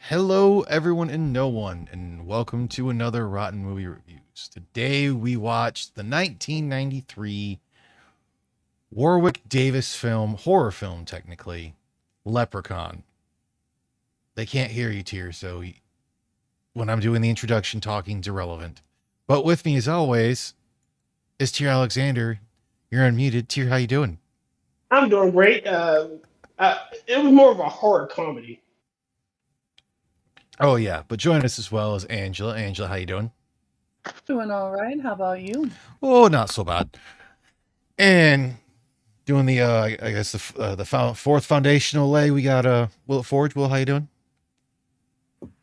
Hello, everyone and no one, and welcome to another Rotten Movie Reviews. Today we watched the 1993 Warwick Davis film, horror film technically, Leprechaun. They can't hear you, Tier, so when I'm doing the introduction, talking's irrelevant. But with me, as always, is Tier Alexander. You're unmuted. Tier, how you doing? I'm doing great. It was more of a horror comedy. Oh yeah, but join us as well as Angela. Angela, how you doing? Doing all right. How about you? Oh, not so bad. And doing the I guess fourth foundational lay. We got Will it Forge. Will, how you doing?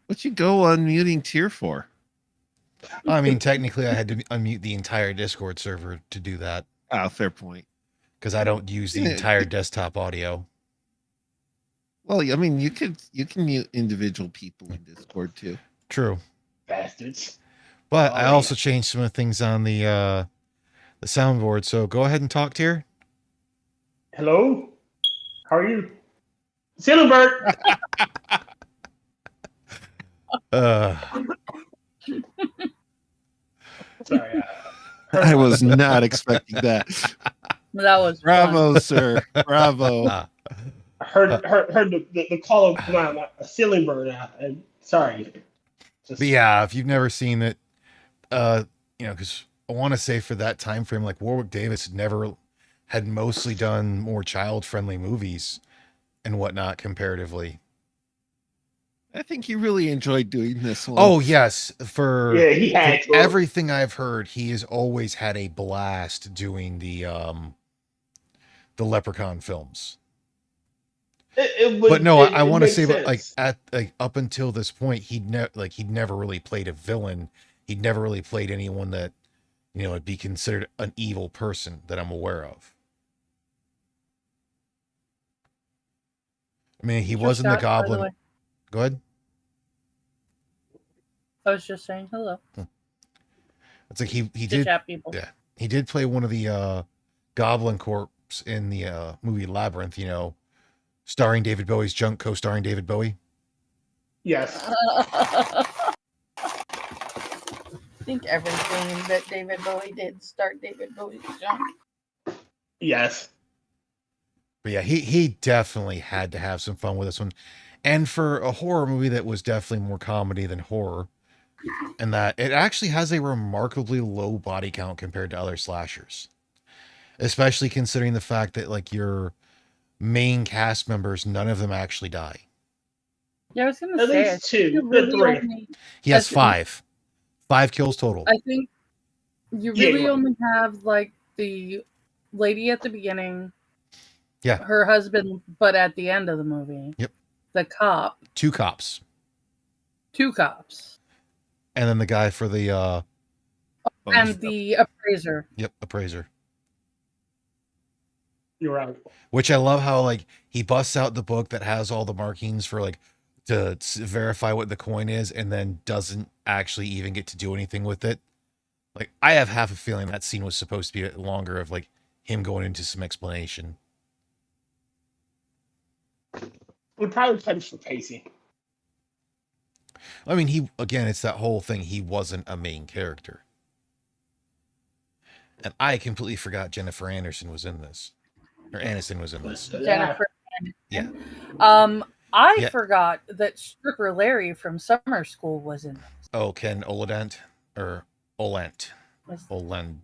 What you go on muting tier for? I mean, technically, I had to unmute the entire Discord server to do that Ah, fair point. because I don't use the entire desktop audio. Well, I mean, you can mute individual people in Discord too. True, Bastards. but Oh, I also changed some of the things on the soundboard. So go ahead and talk, Tier. Hello? How are you? Silverbird! Uh, Sorry. I was not expecting that. That was Bravo, sir. Bravo. ah, I heard the call of my ceiling bird. Sorry. but yeah, if you've never seen it, because I want to say for that time frame, like Warwick Davis had mostly done more child-friendly movies and whatnot comparatively. I think he really enjoyed doing this one. Oh yes, Yeah, he had for everything I've heard, he has always had a blast doing the Leprechaun films. But no, I want to say, but like up until this point, he'd never really played a villain. He'd never really played anyone that would be considered an evil person that I'm aware of. I mean, he wasn't the Goblin. Go ahead. I was just saying hello. It's like he To did. chat people. Yeah, he did play one of the Goblin Corps in the movie Labyrinth. Starring David Bowie's Junk, co-starring David Bowie. Yes. I think everything that David Bowie did start David Bowie's junk. Yes. But yeah, he definitely had to have some fun with this one. And for a horror movie that was definitely more comedy than horror, and that it actually has a remarkably low body count compared to other slashers. Especially considering the fact that like your main cast members, none of them actually die. Yeah, I was gonna At say least two. Three. He has 5. 5 kills total. I think you really only have like the lady at the beginning. Yeah. Her husband, but at the end of the movie. Yep. The cop. 2 cops. 2 cops. And then the guy for the and the appraiser. Yep, appraiser. You're right. Which I love how like he busts out the book that has all the markings for like to verify what the coin is, and then doesn't actually even get to do anything with it. Like I have half a feeling that scene was supposed to be longer of like him going into some explanation. We probably punished for pacing. I mean, it's that whole thing. He wasn't a main character. And I completely forgot Jennifer Anderson was in this. Or Aniston was in this. Jennifer Yeah. I forgot that Stripper Larry from Summer School was in this. Oh, Ken Oladent? Or Olent. Olend.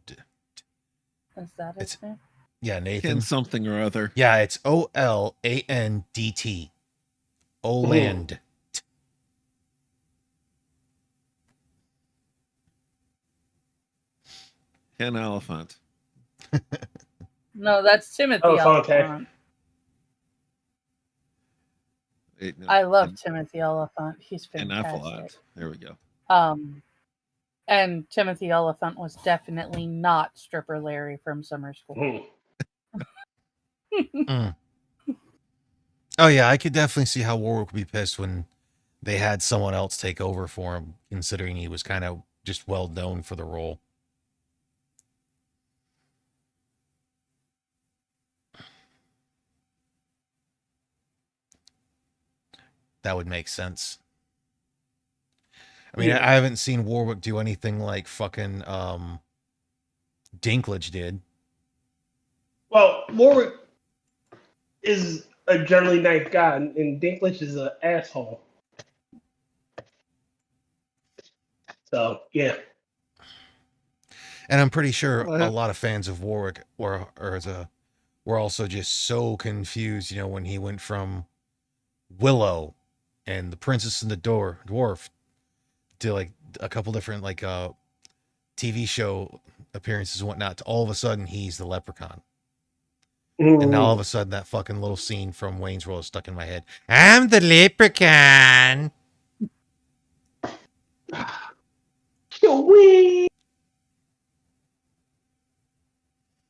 Is that his name? Yeah, Nathan. Ken something or other. Yeah, it's Olandt. Oland. Ken Elephant. No, that's Timothy Oliphant. Wait, no. I love Timothy Oliphant. He's fantastic. Anaphylot. There we go. And Timothy Oliphant was definitely not Stripper Larry from Summer School. Oh yeah, I could definitely see how Warwick would be pissed when they had someone else take over for him, considering he was kind of just well known for the role. That would make sense. I mean, Yeah. I haven't seen Warwick do anything like fucking Dinklage did. Well, Warwick is a generally nice guy, and Dinklage is an asshole. So yeah. And I'm pretty sure a Well, lot of fans of Warwick were also just so confused, when he went from Willow and the Princess and the Dwarf to like a couple different like TV show appearances and whatnot to all of a sudden he's the Leprechaun. And now all of a sudden that fucking little scene from Wayne's World is stuck in my head. I'm the Leprechaun. Wee.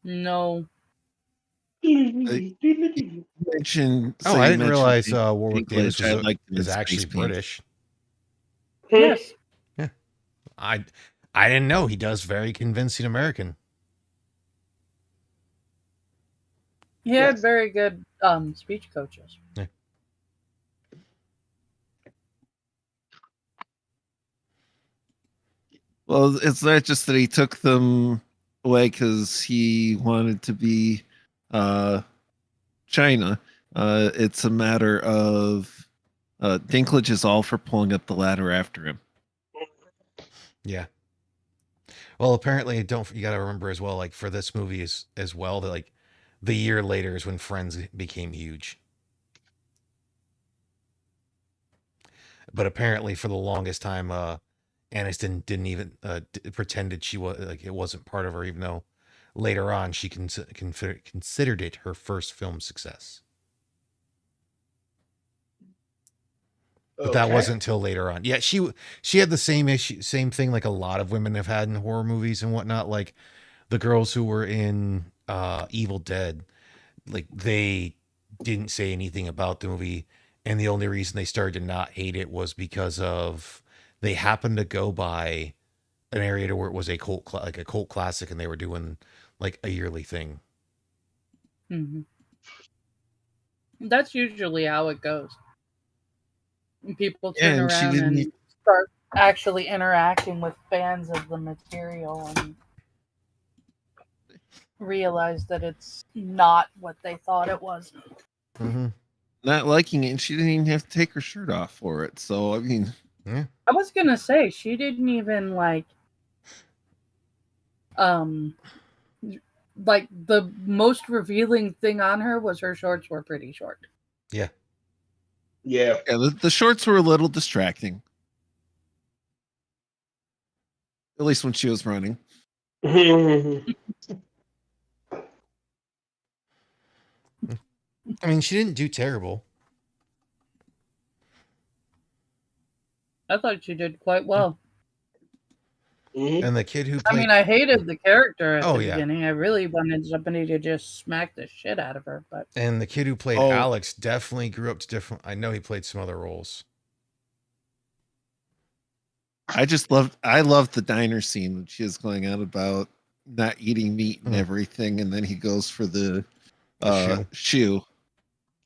No. mentioned. Oh, So I you didn't mentioned realize Warwick Davis Dinklage. I liked him in is actually Space Pink. British. Yes. Yeah. I didn't know he does very convincing American. He had Yes. very good speech coaches. Yeah. Well, it's not just that he took them away because he wanted to be China. It's a matter of Dinklage is all for pulling up the ladder after him. Yeah. Well, apparently, you got to remember as well, like for this movie as well, that like the year later is when Friends became huge. But apparently, for the longest time, Aniston didn't even pretended she was like it wasn't part of her, even though later on she considered it her first film success. But that wasn't until later on. Yeah, she had the same thing like a lot of women have had in horror movies and whatnot. Like the girls who were in Evil Dead, like they didn't say anything about the movie, and the only reason they started to not hate it was because of they happened to go by an area to where it was a cult classic, and they were doing like a yearly thing. Mm-hmm. That's usually how it goes. People turn around and start actually interacting with fans of the material and realize that it's not what they thought it was. Mm-hmm. Not liking it, and she didn't even have to take her shirt off for it. So I mean, yeah. I was gonna say she didn't even like the most revealing thing on her was her shorts were pretty short. Yeah. Yeah. The shorts were a little distracting. At least when she was running. I mean, she didn't do terrible. I thought she did quite well. And the kid who played... I hated the character at the beginning. I really wanted somebody to just smack the shit out of her. But and the kid who played Alex definitely grew up to different... I know he played some other roles. I loved the diner scene when she was going on about not eating meat and everything, and then he goes for the shoe.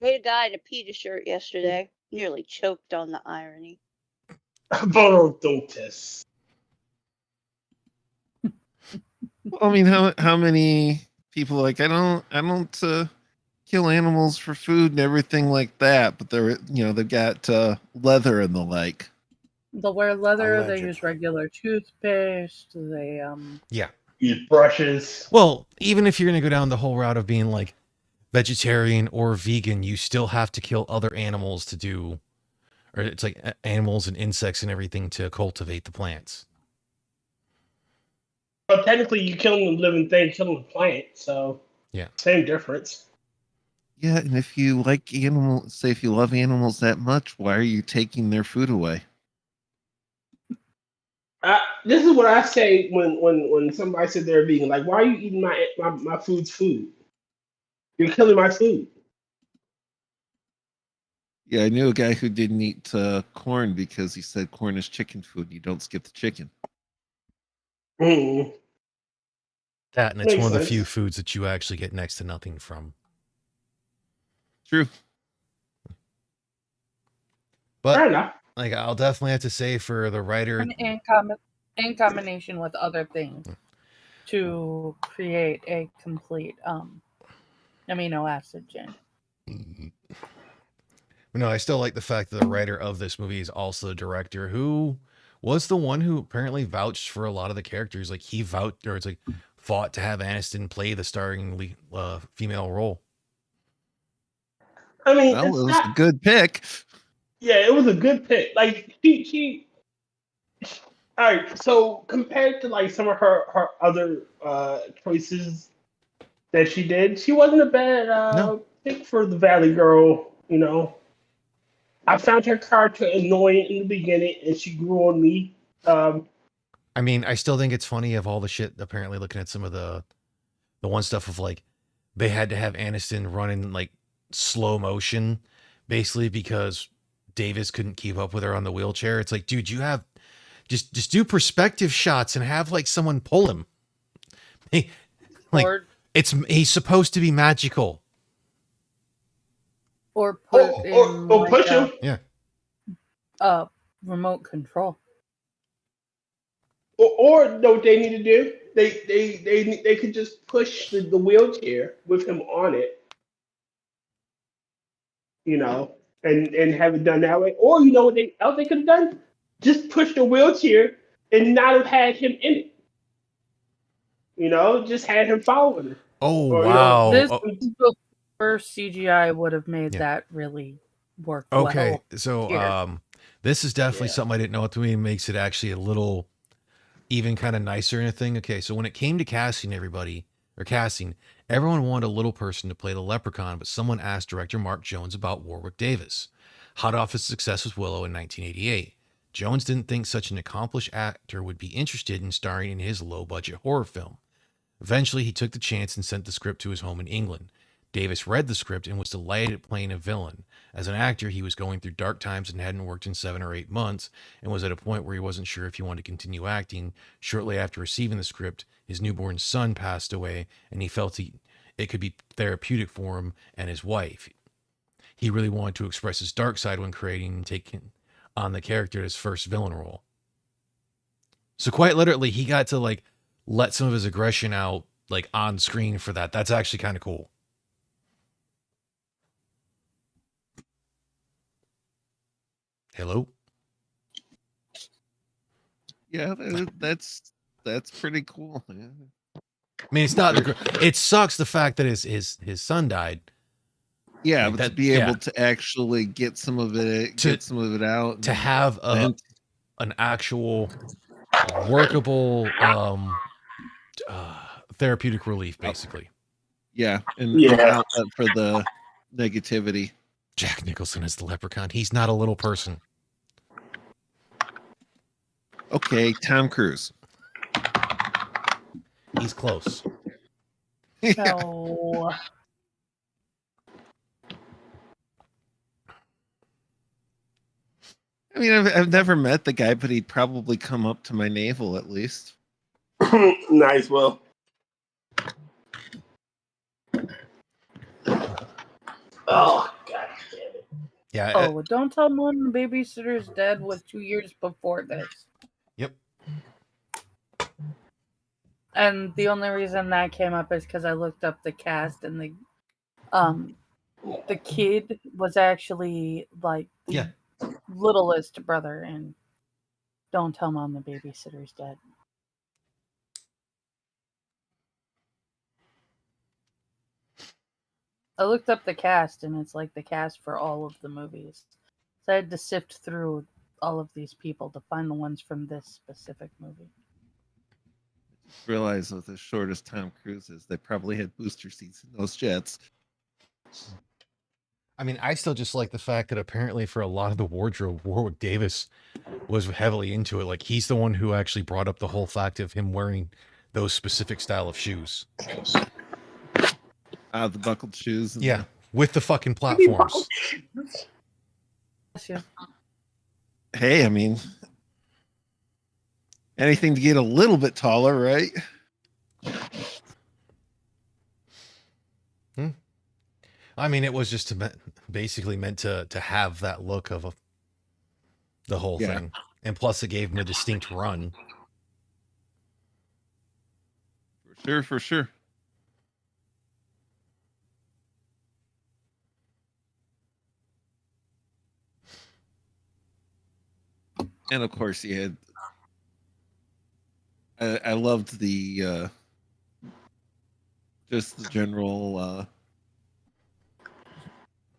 I hit a guy in a PETA shirt yesterday. Nearly choked on the irony. Bonodontus. I mean, how many people like I don't kill animals for food and everything like that, but they've got leather and the like. They'll wear leather. Allegedly. They use regular toothpaste. They use brushes. Well, even if you're gonna go down the whole route of being like vegetarian or vegan, you still have to kill other animals to do, or it's like animals and insects and everything to cultivate the plants. Well, technically, you're killing the living thing, killing the plant, so yeah, same difference. Yeah, and if you like animals, say if you love animals that much, why are you taking their food away? This is what I say when somebody said they're vegan. Like, why are you eating my food's food? You're killing my food. Yeah, I knew a guy who didn't eat corn because he said corn is chicken food. You don't skip the chicken. Mm. That, and it's one of the few foods that you actually get next to nothing from. True. But like I'll definitely have to say for the writer, And in combination with other things to create a complete amino acid chain. no, I still like the fact that the writer of this movie is also the director, who was the one who apparently vouched for a lot of the characters. Like he vouched, or it's like fought to have Aniston play the starring female role. I mean, Well, it's it was not. a good pick. Yeah, it was a good pick. Like she. All right, so compared to like some of her other choices that she did, she wasn't a bad No, pick for the Valley Girl. You know, I found her character annoying in the beginning, and she grew on me. Um, I mean, I still think it's funny of all the shit. Apparently, looking at some of the one stuff of like they had to have Aniston run in like slow motion, basically because Davis couldn't keep up with her on the wheelchair. It's like, dude, you have just do perspective shots and have like someone pull him. Hey, like Or he's supposed to be magical. or put it in or like push him. Yeah. a remote control. Or know what they need to do? They could just push the wheelchair with him on it, you know, and have it done that way. Or you know what they else they could have done? Just push the wheelchair and not have had him in it. You know, just had him following her. Oh Or wow. This Oh, before CGI would have made Yeah. that really work okay. well. So Here. this is definitely Yeah. something I didn't know what to me, makes it actually a little even kind of nicer in a thing. Okay, so when it came to casting everyone wanted a little person to play the Leprechaun, but someone asked director Mark Jones about Warwick Davis, hot off his success with Willow in 1988. Jones didn't think such an accomplished actor would be interested in starring in his low-budget horror film. Eventually, he took the chance and sent the script to his home in England. Davis read the script and was delighted at playing a villain. As an actor, he was going through dark times and hadn't worked in 7 or 8 months, and was at a point where he wasn't sure if he wanted to continue acting. Shortly after receiving the script, his newborn son passed away, and he felt it could be therapeutic for him and his wife. He really wanted to express his dark side when creating and taking on the character at his first villain role. So quite literally, he got to like let some of his aggression out like on screen for that. That's actually kind of cool. Hello? Yeah, that's pretty cool. Yeah. I mean, it's not it sucks the fact that his son died. Yeah, Like but to that- be yeah. able to actually get some of it, out, To have an actual workable therapeutic relief, basically. yeah, and Yeah. an outlet for the negativity. Jack Nicholson is the Leprechaun. He's not a little person. Okay, Tom Cruise. He's close. Yeah. So I mean, I've never met the guy, but he'd probably come up to my navel at least. Nice. Well. Oh God damn it! Yeah. oh, don't tell Mom the Babysitter's Dead was 2 years before this. Yep. And the only reason that came up is because I looked up the cast, and the kid was actually like the Yeah. littlest brother in Don't Tell Mom the Babysitter's Dead. I looked up the cast, and it's like the cast for all of the movies. So I had to sift through all of these people to find the ones from this specific movie. Realize with as short as Tom Cruise is, they probably had booster seats in those jets. I mean, I still just like the fact that apparently for a lot of the wardrobe, Warwick Davis was heavily into it. Like he's the one who actually brought up the whole fact of him wearing those specific style of shoes. The buckled shoes. And Yeah, with the fucking platforms. Bless you. Hey, I mean, anything to get a little bit taller, right? I mean, it was just basically meant to have that look of the whole thing. And plus, it gave him a distinct run. For sure. And of course, you had. I loved the just the general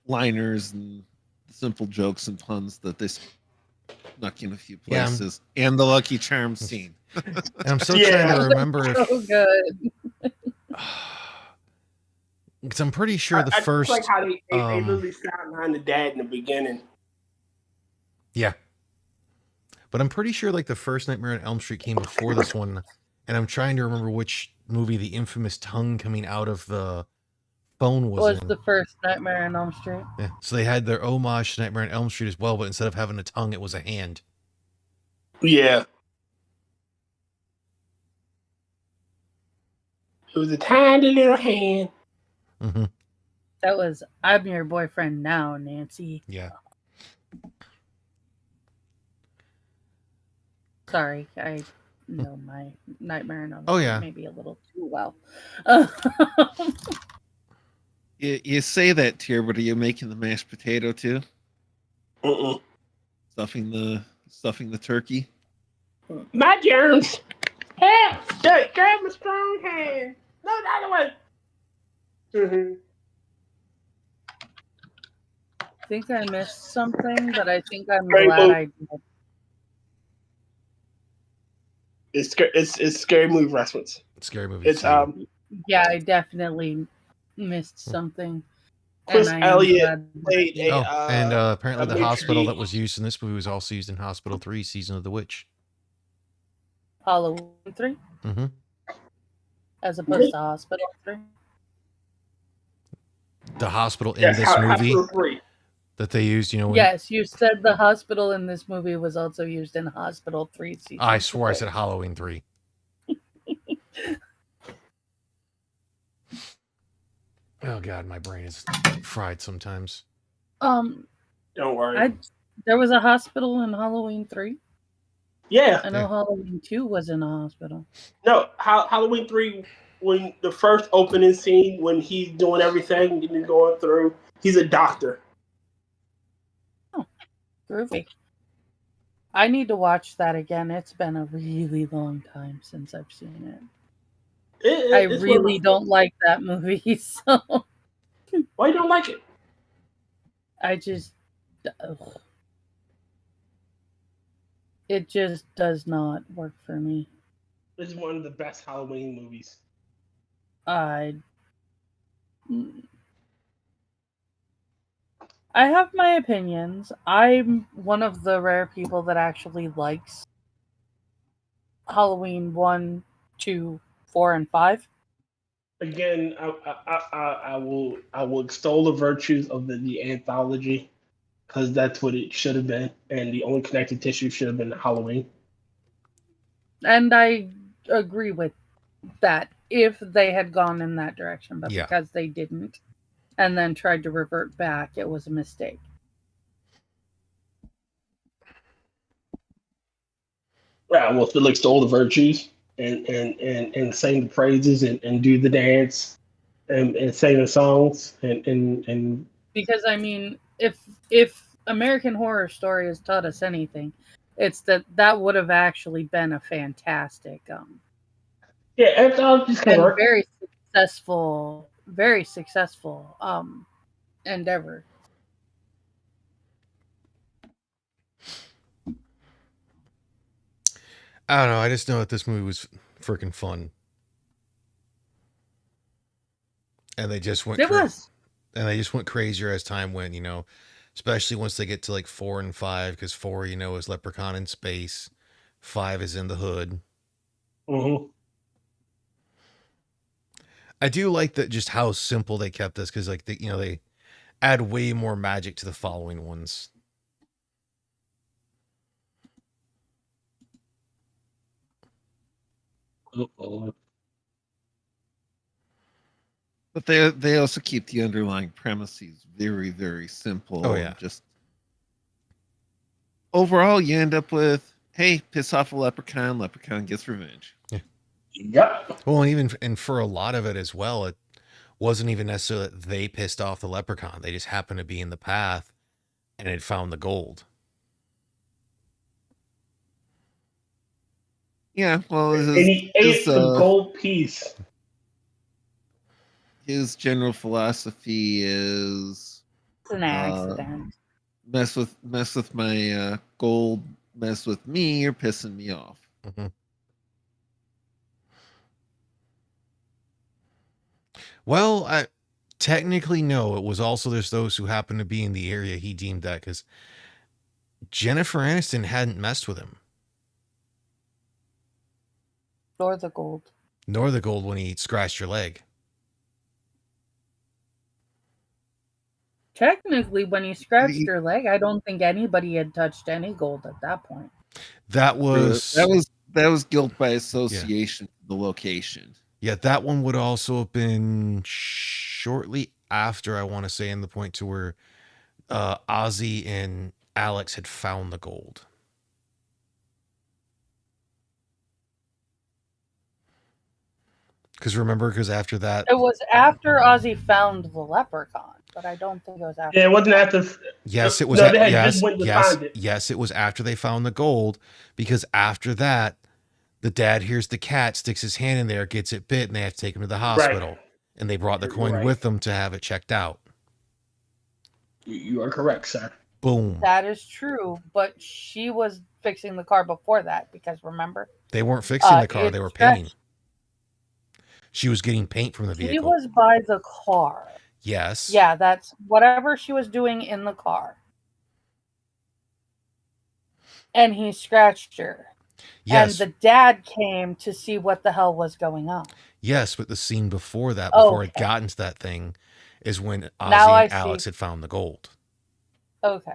liners and simple jokes and puns that they snuck in a few places, and the Lucky Charms scene. And I'm still trying to remember if. So good. Because I'm pretty sure the first. Like how they literally sidelined the dad in the beginning. Yeah. But I'm pretty sure like the first Nightmare on Elm Street came before this one. And I'm trying to remember which movie the infamous tongue coming out of the phone was in. The first Nightmare on Elm Street. Yeah. So they had their homage to Nightmare on Elm Street as well, but instead of having a tongue, it was a hand. Yeah. It was a tiny little hand. Mm-hmm. That was I'm Your Boyfriend Now, Nancy. Yeah. Sorry, I know my Nightmare on Elm Oh, Street yeah. maybe a little too well. You say that, Tier, but are you making the mashed potato too? Stuffing the turkey. My germs. Hey, grab my strong hand. No, the other one. Mm-hmm. I think I missed something, but I think I'm glad I did. It's scary movie reference. Scary movie. It's Yeah, I definitely missed something. Chris Elliott played and apparently the a hospital matron. that was used in this movie was also used in Hospital 3, Season of the Witch. Halloween 3? Mm-hmm. As opposed to Hospital 3? The hospital in this movie that they used, Yes, you said the hospital in this movie was also used in Hospital 3 Season. I swore I said Halloween 3. Oh God, my brain is fried sometimes. Don't worry. There was a hospital in Halloween 3. Yeah. I know Halloween 2 was in a hospital. No, Halloween 3, when the first opening scene, when he's doing everything and he's going through, he's a doctor. Oh, groovy. I need to watch that again. It's been a really long time since I've seen it. I really don't like that movie, so. Why you don't like it? I just. It just does not work for me. This is one of the best Halloween movies. I have my opinions. I'm one of the rare people that actually likes Halloween 1, 2, 4, and 5. Again, I will extol the virtues of the anthology, because that's what it should have been, and the only connective tissue should have been Halloween. And I agree with that if they had gone in that direction, but because they didn't, and then tried to revert back, it was a mistake. Yeah, well, still extol the virtues and sing the praises and do the dance and sing the songs and because I mean, if American Horror Story has taught us anything, it's that would have actually been a fantastic anthologies can work. Very successful endeavor. I don't know. I just know that this movie was freaking fun, and they just went. And they just went crazier as time went. Especially once they get to like 4 and 5, because 4, is Leprechaun in space. 5 is in the hood. Mm-hmm. I do like that just how simple they kept this, because like they add way more magic to the following ones. But they also keep the underlying premises very, very simple. Oh yeah. overall, you end up with, hey, piss off a leprechaun. Leprechaun gets revenge. Yep. Well, and for a lot of it as well, it wasn't even necessarily that they pissed off the leprechaun. They just happened to be in the path and had found the gold. Yeah, well, And he ate the gold piece. His general philosophy is It's an accident. mess with my gold, mess with me, you're pissing me off. Mm-hmm. Well, technically, no. It was also there's those who happened to be in the area he deemed that, because Jennifer Aniston hadn't messed with him. Nor the gold. Nor the gold when he scratched your leg. Technically, when he scratched your leg, I don't think anybody had touched any gold at that point. That was guilt by association. Yeah. The location. Yeah, that one would also have been shortly after, I want to say, in the point to where Ozzy and Alex had found the gold. Because after that, it was after Ozzy found the leprechaun, but I don't think it was after. Yeah, it wasn't after. Yes, it was. No, they had just went to find it. Yes, it was after they found the gold. Because after that, the dad hears the cat, sticks his hand in there, gets it bit, and they have to take him to the hospital. Right. And they brought the coin with them to have it checked out. You are correct, sir. Boom. That is true, but she was fixing the car before that, because remember? They weren't fixing the car, they were painting. She was getting paint from the vehicle. She was by the car. Yes. Yeah, that's whatever she was doing in the car. And he scratched her. Yes. And the dad came to see what the hell was going on. Yes, but the scene before that, before it got into that thing, is when Ozzy and Alex had found the gold. Okay,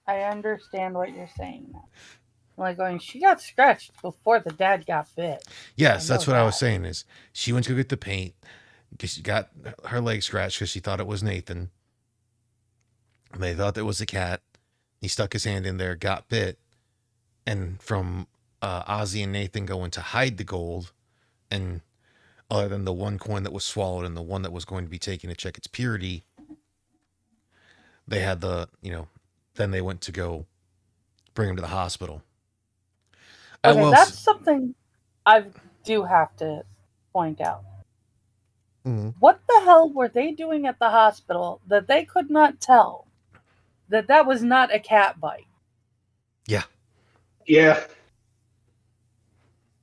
I understand what you're saying now. Like going, she got scratched before the dad got bit. Yes, that's what I was saying. Is she went to go get the paint because she got her leg scratched because she thought it was Nathan. And they thought it was a cat. He stuck his hand in there, got bit, and from Ozzy and Nathan going to hide the gold, and other than the one coin that was swallowed and the one that was going to be taken to check its purity, they had then they went to go bring him to the hospital. Okay, that's something I do have to point out. Mm-hmm. What the hell were they doing at the hospital that they could not tell that was not a cat bite? Yeah. Yeah.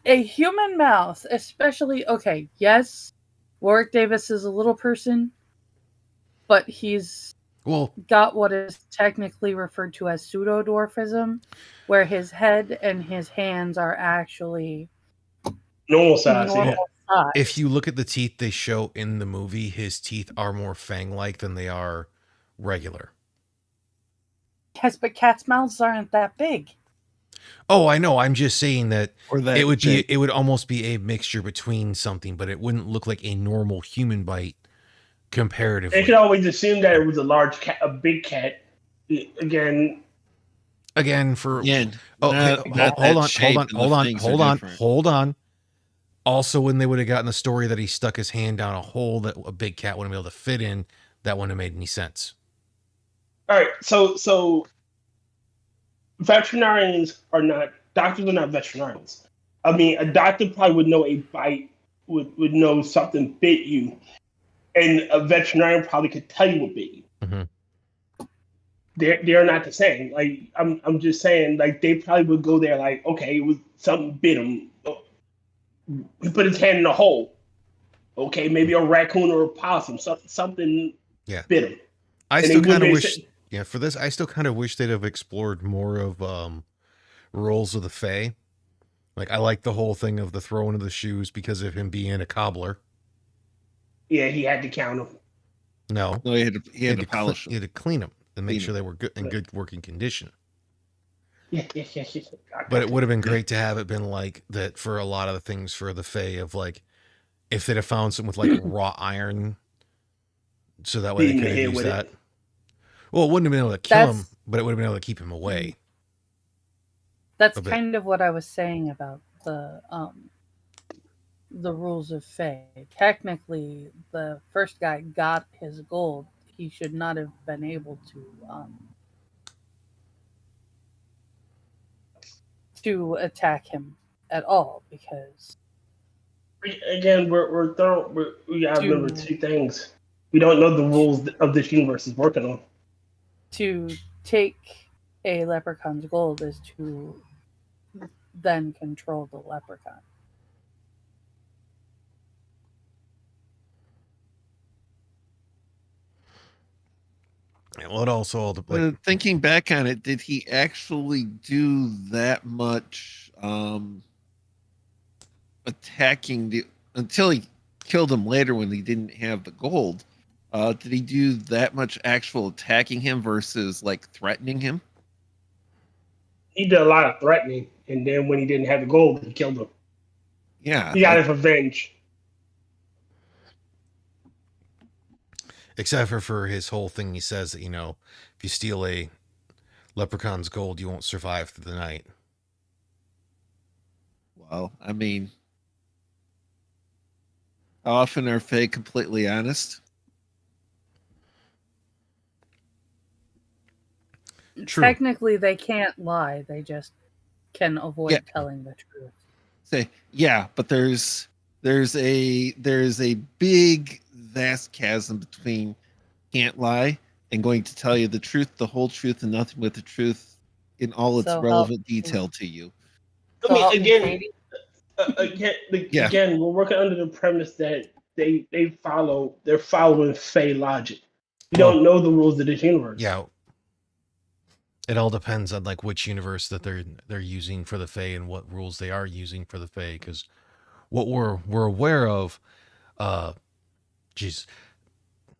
A human mouth, especially, okay, yes, Warwick Davis is a little person, but he's got what is technically referred to as pseudodwarfism, where his head and his hands are actually normal size. If you look at the teeth they show in the movie, his teeth are more fang-like than they are regular. Yes, but cats' mouths aren't that big. Oh, I know. I'm just saying that it would almost be a mixture between something, but it wouldn't look like a normal human bite comparatively. They could always assume that it was a large cat, a big cat. Again, for hold on. Also, when they would have gotten the story that he stuck his hand down a hole that a big cat wouldn't be able to fit in, that wouldn't have made any sense. All right, so veterinarians doctors are not veterinarians. I mean, a doctor probably would know a bite, would know something bit you, and a veterinarian probably could tell you what bit you. Mm-hmm. They're not the same. Like I'm just saying, like they probably would go there like, okay, it was something bit him. He put his hand in a hole. Okay, maybe a raccoon or a possum, something bit him. I still kind of wish. Yeah, for this, I still kind of wish they'd have explored more of roles of the Fae. Like, I like the whole thing of the throwing of the shoes because of him being a cobbler. Yeah, he had to count them. No, he had to polish them. He had to clean them and make sure they were good in good working condition. Yeah. But it would have been great to have it been like that for a lot of the things for the Fae of like, if they'd have found something with like raw iron, so that way they could have used that. Well, it wouldn't have been able to kill him. but it would have been able to keep him away. That's A bit. kind of what I was saying about the rules of Fae. Technically, the first guy got his gold. He should not have been able to attack him at all, because Again, we gotta remember to two things. We don't know the rules of this universe is working on. to take a leprechaun's gold is to then control the leprechaun. Well, it also all like Thinking back on it, did he actually do that much attacking until he killed him later when he didn't have the gold? Did he do that much actual attacking him versus like threatening him? He did a lot of threatening, and then when he didn't have the gold, he killed him. Yeah, He got his revenge. except for his whole thing. He says that, if you steal a leprechaun's gold, you won't survive through the night. Well, I mean, how often are Fae completely honest? True. Technically, they can't lie. They just can avoid telling the truth. Say, yeah, but there's a big vast chasm between can't lie and going to tell you the truth, the whole truth, and nothing but the truth in all its relevant detail to you. I mean, again, we're working under the premise that they're following Fae logic. We don't know the rules of this universe. Yeah. It all depends on like which universe that they're using for the Fae and what rules they are using for the Fae. Because what we're aware of,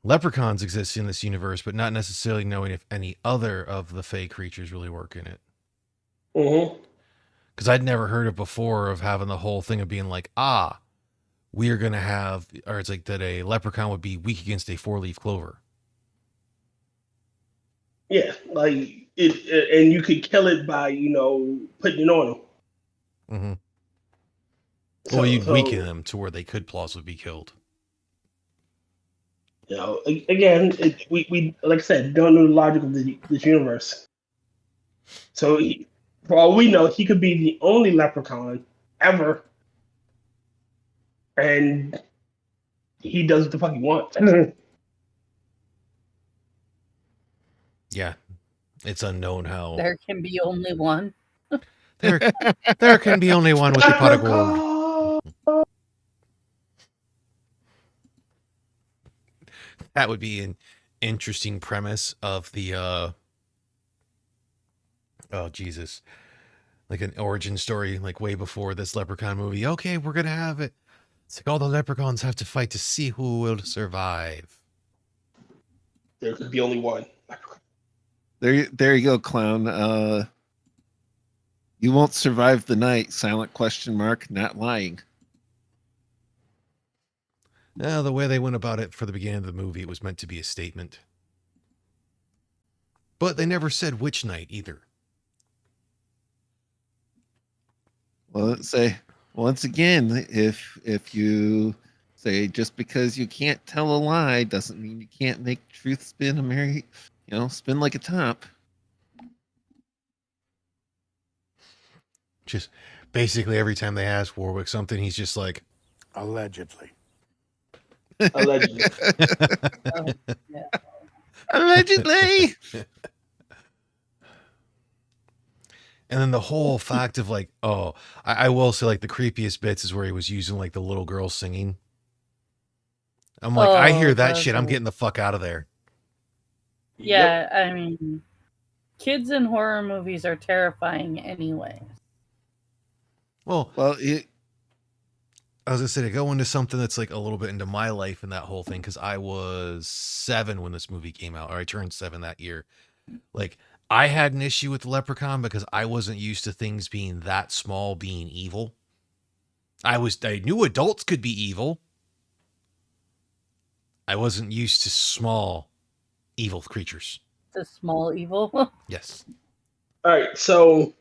leprechauns exist in this universe, but not necessarily knowing if any other of the Fae creatures really work in it. Mm-hmm. Because I'd never heard of before of having the whole thing of being like, we are gonna have, or it's like that a leprechaun would be weak against a 4-leaf clover. Yeah, like it, and you could kill it by putting it on them. Mm-hmm. Well, you'd weaken them to where they could plausibly be killed. Again, we like I said, don't know the logic of this universe. So, for all we know, he could be the only leprechaun ever, and he does what the fuck he wants. Yeah, it's unknown how there can be only one. There can be only one with the pot of gold. That would be an interesting premise of the oh Jesus, like an origin story, like way before this Leprechaun movie. Okay, we're gonna have it. It's like all the leprechauns have to fight to see who will survive. There could be only one. There you go, clown. You won't survive the night. Silent question mark. Not lying. No, the way they went about it for the beginning of the movie, it was meant to be a statement. But they never said which night either. Well, let's say once again, if you say just because you can't tell a lie doesn't mean you can't make truth spin spin like a top. Just basically every time they ask Warwick something, he's just like, allegedly. Allegedly. Allegedly. And then the whole fact of like, I will say like the creepiest bits is where he was using like the little girl singing. I'm like, I hear that shit. I'm getting the fuck out of there. Yeah, I mean, kids in horror movies are terrifying anyway. Well, I was gonna say to go into something that's like a little bit into my life and that whole thing, because I was 7 when this movie came out, or I turned 7 that year. Like, I had an issue with the Leprechaun because I wasn't used to things being that small being evil. I knew adults could be evil. I wasn't used to small evil creatures. The small evil. Yes. All right, so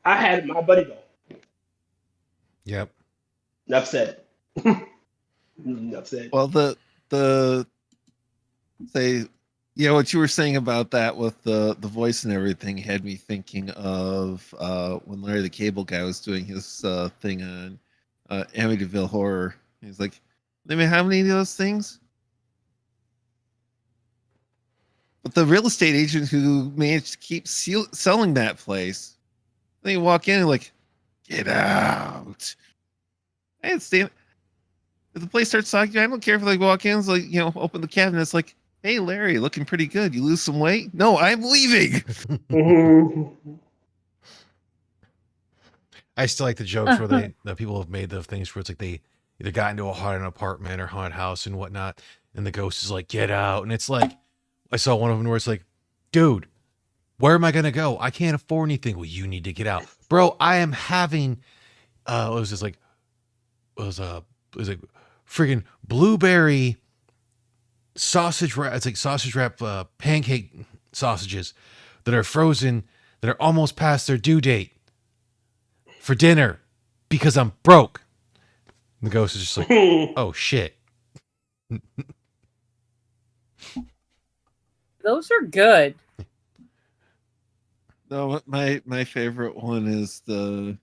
I had my buddy go. Yep. Enough said. Enough said. Well, the say, yeah, what you were saying about that with the voice and everything had me thinking of when Larry the Cable Guy was doing his thing on Amityville Horror. He's like, I mean, how many of those things? But the real estate agent who managed to keep selling that place, then you walk in and like, get out. I ain't stand. If the place starts talking, I don't care if they walk in, it's like, you know, open the cabinet. It's like, hey, Larry, looking pretty good. You lose some weight? No, I'm leaving. I still like the jokes where the people have made the things where it's like they either got into a haunted apartment or haunted house and whatnot, and the ghost is like, get out. And it's like, I saw one of them where it's like, dude, where am I going to go? I can't afford anything. Well, you need to get out. Bro, I am having, what was this like, it was like friggin' blueberry sausage wrap. It's like sausage wrap pancake sausages that are frozen, that are almost past their due date for dinner because I'm broke. And the ghost is just like, oh shit. Those are good. No, my favorite one is the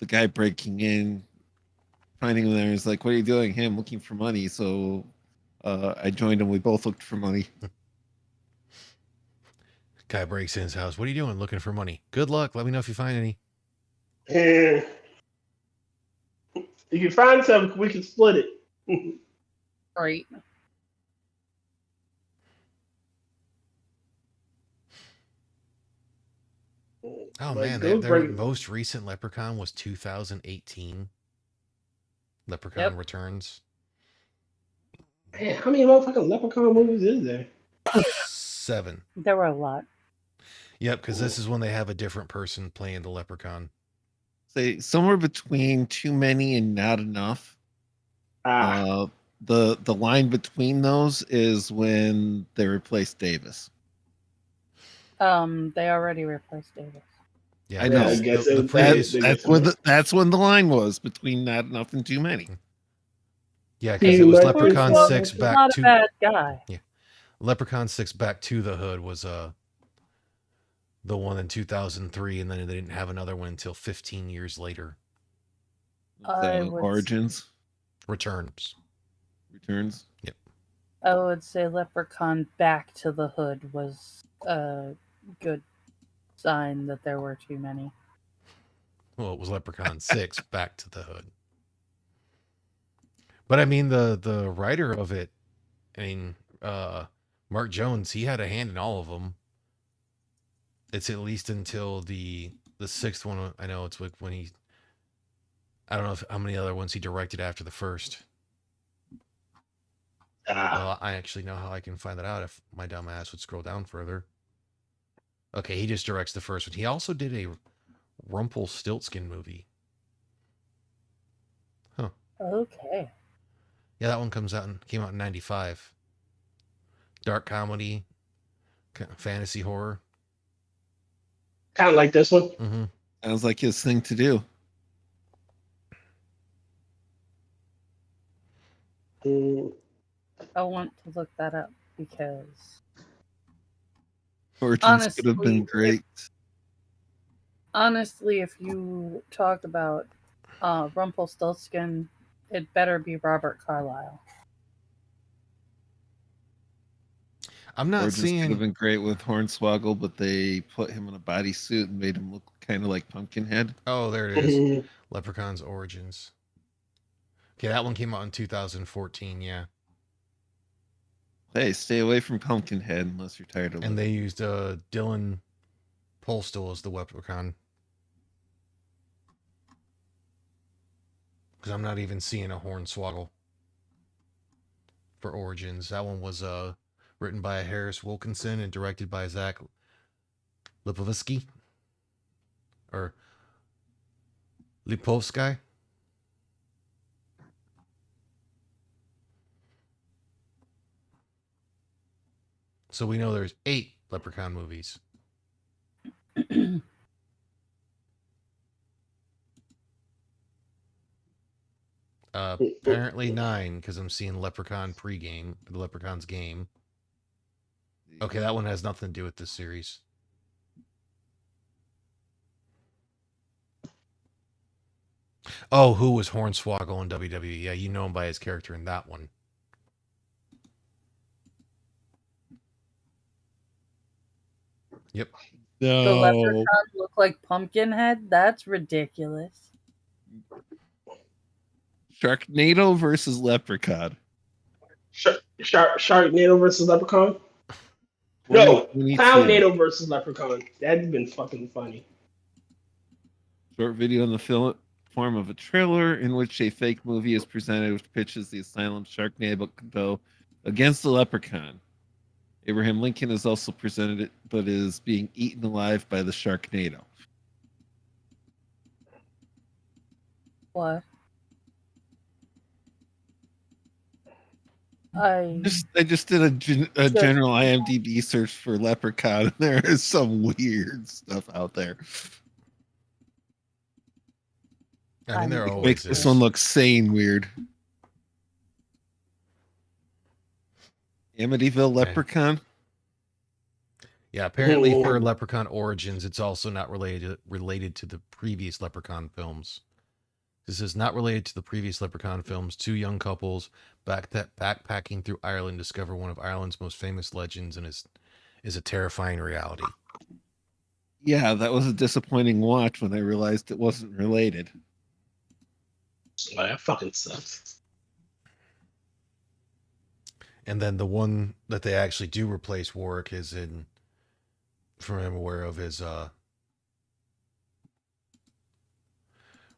guy breaking in, finding him there. He's like, "What are you doing?" Hey, I'm looking for money. So I joined him. We both looked for money. Guy breaks in his house. What are you doing? Looking for money. Good luck. Let me know if you find any. If you find some, we can split it. Right. Oh Like, man, those their break- most recent Leprechaun was 2018. Leprechaun Returns. Man, how many motherfucking Leprechaun movies is there? 7. There were a lot. Yep, because this is when they have a different person playing the Leprechaun. Say somewhere between too many and not enough. The line between those is when they replaced Davis. They already replaced Davis. Yeah, I know. I guess the it- previous, That's when the line was between not enough and too many. yeah, because it was Like, Leprechaun Hornswoggle 6 He's back not a to bad guy. Leprechaun 6 Back to the Hood was the one in 2003, and then they didn't have another one until 15 years later. I would- Origins, Returns. Returns. I would say Leprechaun Back to the Hood was a good sign that there were too many. Well, it was Leprechaun 6 Back to the Hood. But I mean, the writer of it, I mean, Mark Jones, he had a hand in all of them. It's at least until the sixth one. I know it's like when he, I don't know how many other ones he directed after the first. Well, I actually know how I can find that out if my dumb ass would scroll down further. Okay, he just directs the first one. He also did a Rumpelstiltskin movie. Huh. Okay. Yeah, that one came out in 95. Dark comedy, fantasy horror. Kind of like this one. Mm-hmm. Sounds like his thing to do. I want to look that up because Origins could have been great. honestly, if you talk about Rumpelstiltskin, it better be Robert Carlyle. I'm not Origins could have seeing. been great with Hornswoggle, but they put him in a bodysuit and made him look kind of like Pumpkinhead. Oh, there it is. Leprechaun's Origins. Okay, that one came out in 2014. Yeah, Hey, stay away from Pumpkinhead unless you're tired of and it. they used Dylan Polstall as the Leprechaun. Because I'm not even seeing a Hornswoggle for Origins. That one was written by Harris Wilkinson and directed by Zach Lipovsky or Lipovsky. So we know there's 8 Leprechaun movies. Apparently 9 because I'm seeing Leprechaun pre-game, the Leprechaun's game. Okay, that one has nothing to do with this series. Oh, who was Hornswoggle in WWE? Yeah, you know him by his character in that one. Yep. No. The Leprechaun look like Pumpkinhead? That's ridiculous. Sharknado versus Leprechaun. Sharknado versus Leprechaun? No, Clownado versus Leprechaun. That'd been fucking funny. Short video in the form of a trailer in which a fake movie is presented, which pitches the Asylum Sharknado against the Leprechaun. Abraham Lincoln is also presented, but is being eaten alive by the Sharknado. What? I just did a general IMDb search for Leprechaun, and there is some weird stuff out there. I mean, there always makes is. This one look sane weird. Amityville Leprechaun. Yeah, apparently for Leprechaun Origins, it's also not related to the previous Leprechaun films. This is not related to the previous Leprechaun films. 2 young couples backpacking through Ireland discover one of Ireland's most famous legends, and is a terrifying reality. Yeah, that was a disappointing watch when I realized it wasn't related. Oh, that fucking sucks. And then the one that they actually do replace Warwick is in, from what I'm aware of, his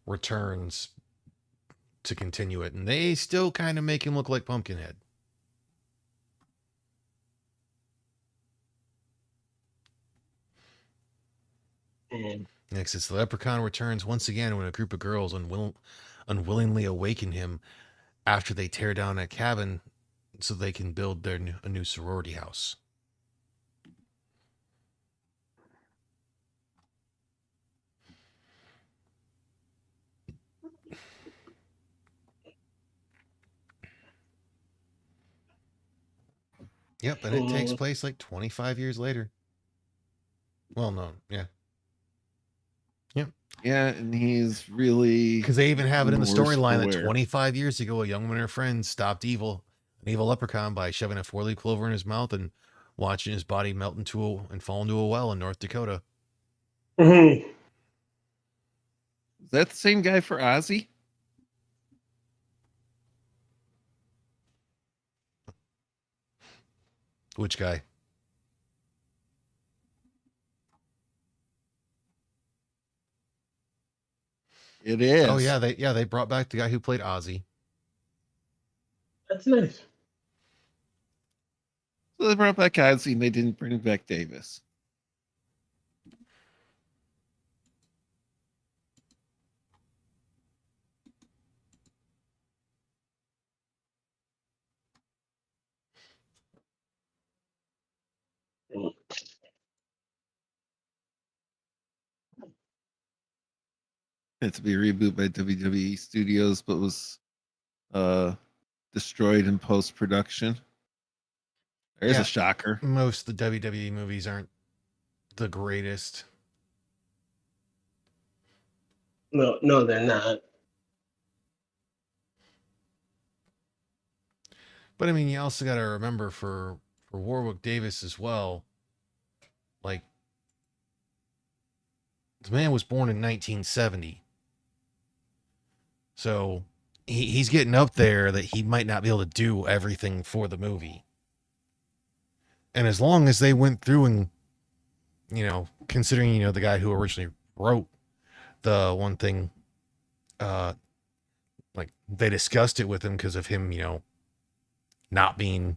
returns to continue it. And they still kind of make him look like Pumpkinhead. Next, it's the Leprechaun returns once again when a group of girls unwillingly awaken him after they tear down a cabin so they can build a new sorority house. Yep, and it takes place like 25 years later. Well, no, yeah. Yep. Yeah, and he's really... Because they even have it in the storyline that aware. 25 years ago, a young woman and her friends stopped an evil leprechaun by shoving a 4-leaf clover in his mouth and watching his body melt and fall into a well in North Dakota. Mm-hmm. Is that the same guy for Ozzy? Which guy? It is. Oh yeah, they brought back the guy who played Ozzy. That's nice. So they brought back Ozzy and they didn't bring back Davis. Had to be a reboot by WWE Studios, but was destroyed in post-production. There's a shocker. Most of the WWE movies aren't the greatest. No, they're not. But I mean, you also got to remember for Warwick Davis as well. Like, the man was born in 1970. So he's getting up there that he might not be able to do everything for the movie. And as long as they went through and, considering, the guy who originally wrote the one thing, like they discussed it with him because of him, not being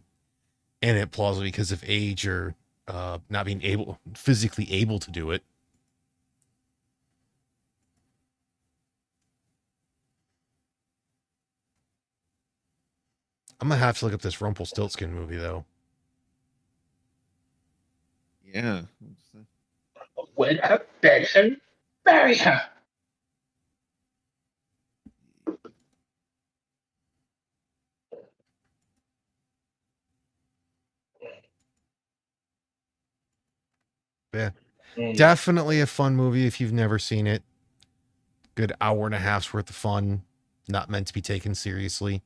in it plausibly because of age or not being physically able to do it. I'm gonna have to look up this Rumpelstiltskin movie though. Yeah. Wed her, bed her, marry her. Yeah. Definitely a fun movie if you've never seen it. Good hour and a half's worth of fun. Not meant to be taken seriously.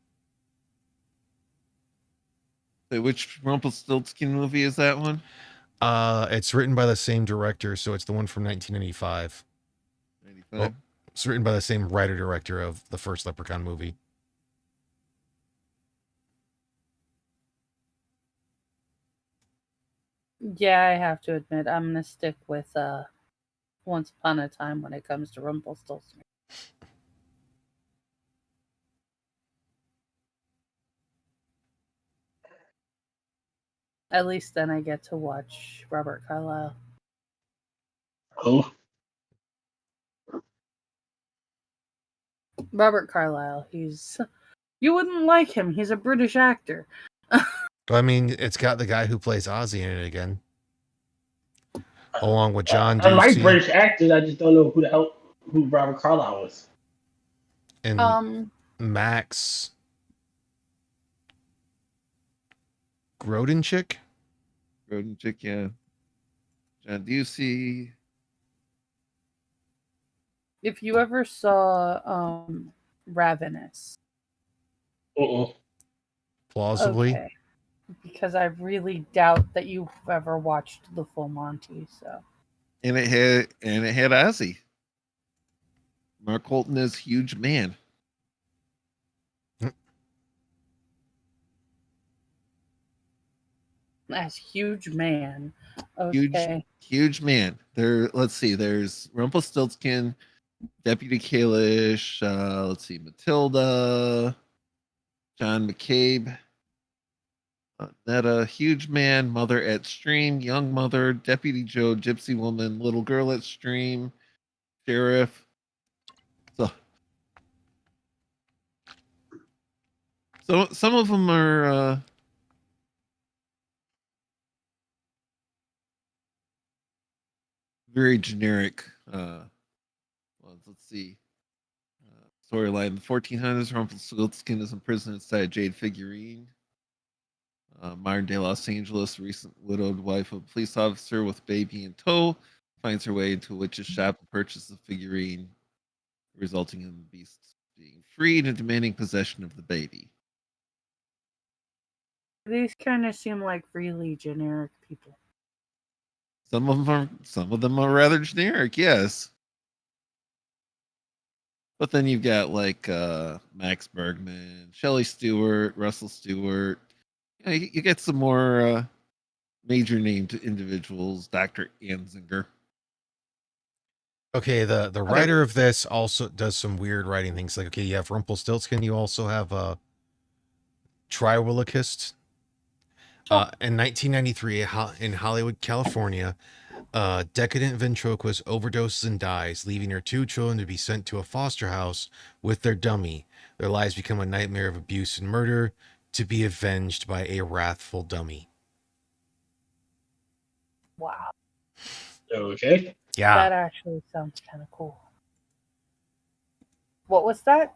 So which Rumpelstiltskin movie is that one? It's written by the same director, so it's the one from 1995. 95. Well, it's written by the same writer director of the first Leprechaun movie. Yeah, I have to admit, I'm gonna stick with Once Upon a Time when it comes to Rumpelstiltskin. At least then I get to watch Robert Carlyle. Oh, Robert Carlyle, you wouldn't like him. He's a British actor. I mean, it's got the guy who plays Ozzy in it again, along with John I like Ducey British actors. I just don't know who Robert Carlyle was. and Max Grodenchik. Grodenchik, yeah. John Ducey. If you ever saw Ravenous, Plausibly. okay, because I really doubt that you've ever watched the full Monty. So, And it had Ozzy. Mark Holton is Huge Man. as Huge Man, okay. Huge Man. Let's see. There's Rumpelstiltskin, Deputy Kalish. Let's see, Matilda, John McCabe, Netta, Huge Man, Mother at Stream, Young Mother, Deputy Joe, Gypsy Woman, Little Girl at Stream, Sheriff. So some of them are very generic ones. Let's see. Storyline: the 1400s, Rumpelstiltskin is imprisoned inside Jade figurine. Modern day Los Angeles, recent widowed wife of a police officer with baby in tow finds her way into a witch's shop and purchases the figurine, resulting in the beast being freed and demanding possession of the baby. These kind of seem like really generic people. Some of them are rather generic, yes. But then you've got like Max Bergman, Shelley Stewart, Russell Stewart. You get some more major named individuals, Dr. Anzinger. Okay, the writer of this also does some weird writing things. Like, okay, you have Rumpelstiltskin. You also have a Triwillicist. In 1993, in Hollywood, California, decadent ventriloquist overdoses and dies, leaving her two children to be sent to a foster house with their dummy. Their lives become a nightmare of abuse and murder, to be avenged by a wrathful dummy. Wow. Okay. Yeah. That actually sounds kind of cool. What was that?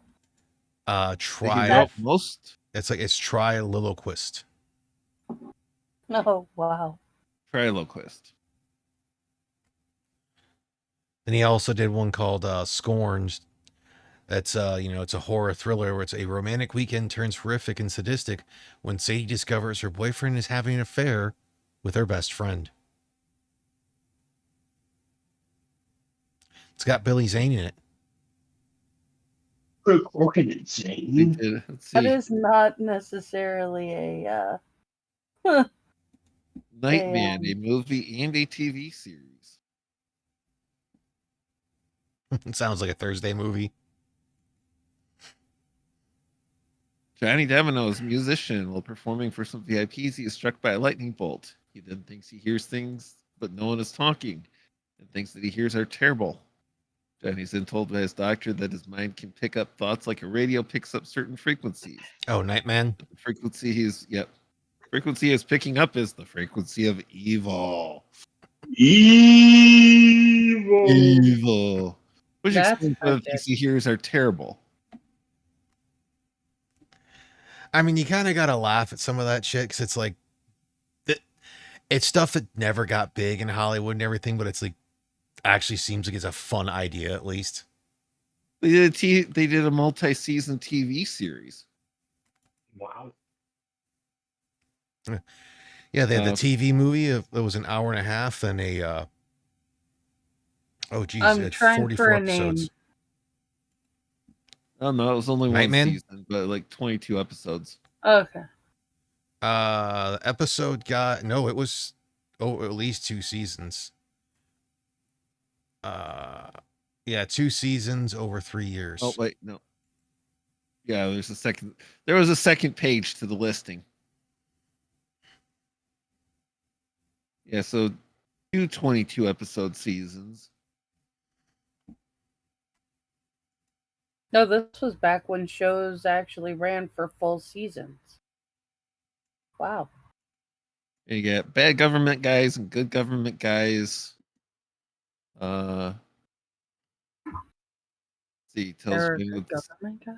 It's Triloquist. Oh, wow. Triloquist. Then he also did one called Scorned. That's it's a horror thriller where it's a romantic weekend turns horrific and sadistic when Sadie discovers her boyfriend is having an affair with her best friend. It's got Billy Zane in it. Zane. That is not necessarily a Nightman, a movie and a TV series. It sounds like a Thursday movie. Johnny Devino is a musician. While performing for some VIPs, he is struck by a lightning bolt. He then thinks he hears things, but no one is talking, and thinks that he hears are terrible. Johnny's then told by his doctor that his mind can pick up thoughts like a radio picks up certain frequencies. Oh, Nightman? The frequency he's picking up is the frequency of evil. Evil. Which That's explains why the effective. DC heroes are terrible. I mean, you kind of gotta laugh at some of that shit because it's like, it's stuff that never got big in Hollywood and everything, but it's like actually seems like it's a fun idea at least. They did a multi-season TV series. Wow. Yeah, they had the TV movie that was an hour and a half, and a oh geez, I'm it had trying 44 for a episodes. name. Oh no, it was only one Nightman? season, but like 22 episodes. Okay. The episode got it was at least 2 seasons. Yeah, 2 seasons over 3 years. Oh wait, no. Yeah, there was a second page to the listing. Yeah, so 2 22 episode seasons. No, this was back when shows actually ran for full seasons. Wow. You get bad government guys and good government guys. See, tells There are me good what's government guys.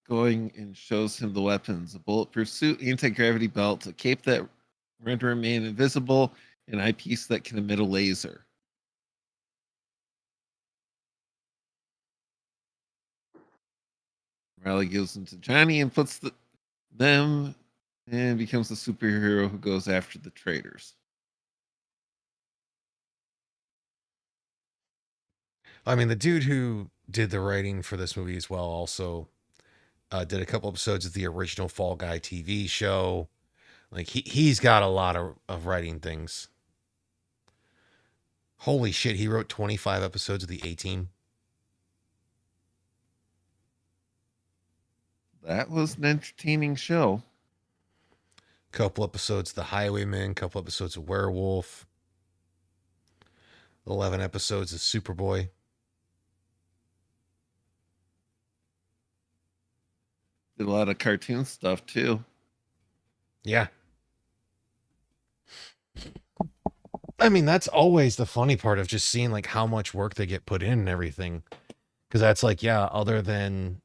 going and shows him the weapons: a bulletproof suit, anti-gravity belt, a cape that render a man invisible, an eyepiece that can emit a laser. Riley gives them to Johnny and puts them and becomes the superhero who goes after the traitors. I mean, the dude who did the writing for this movie as well also did a couple episodes of the original Fall Guy TV show. Like he's got a lot of writing things. Holy shit, he wrote 25 episodes of the A-Team. That was an entertaining show. Couple episodes of The Highwayman, couple episodes of Werewolf. 11 episodes of Superboy. Did a lot of cartoon stuff too. Yeah. I mean, that's always the funny part of just seeing like how much work they get put in and everything. Because that's like, yeah, other than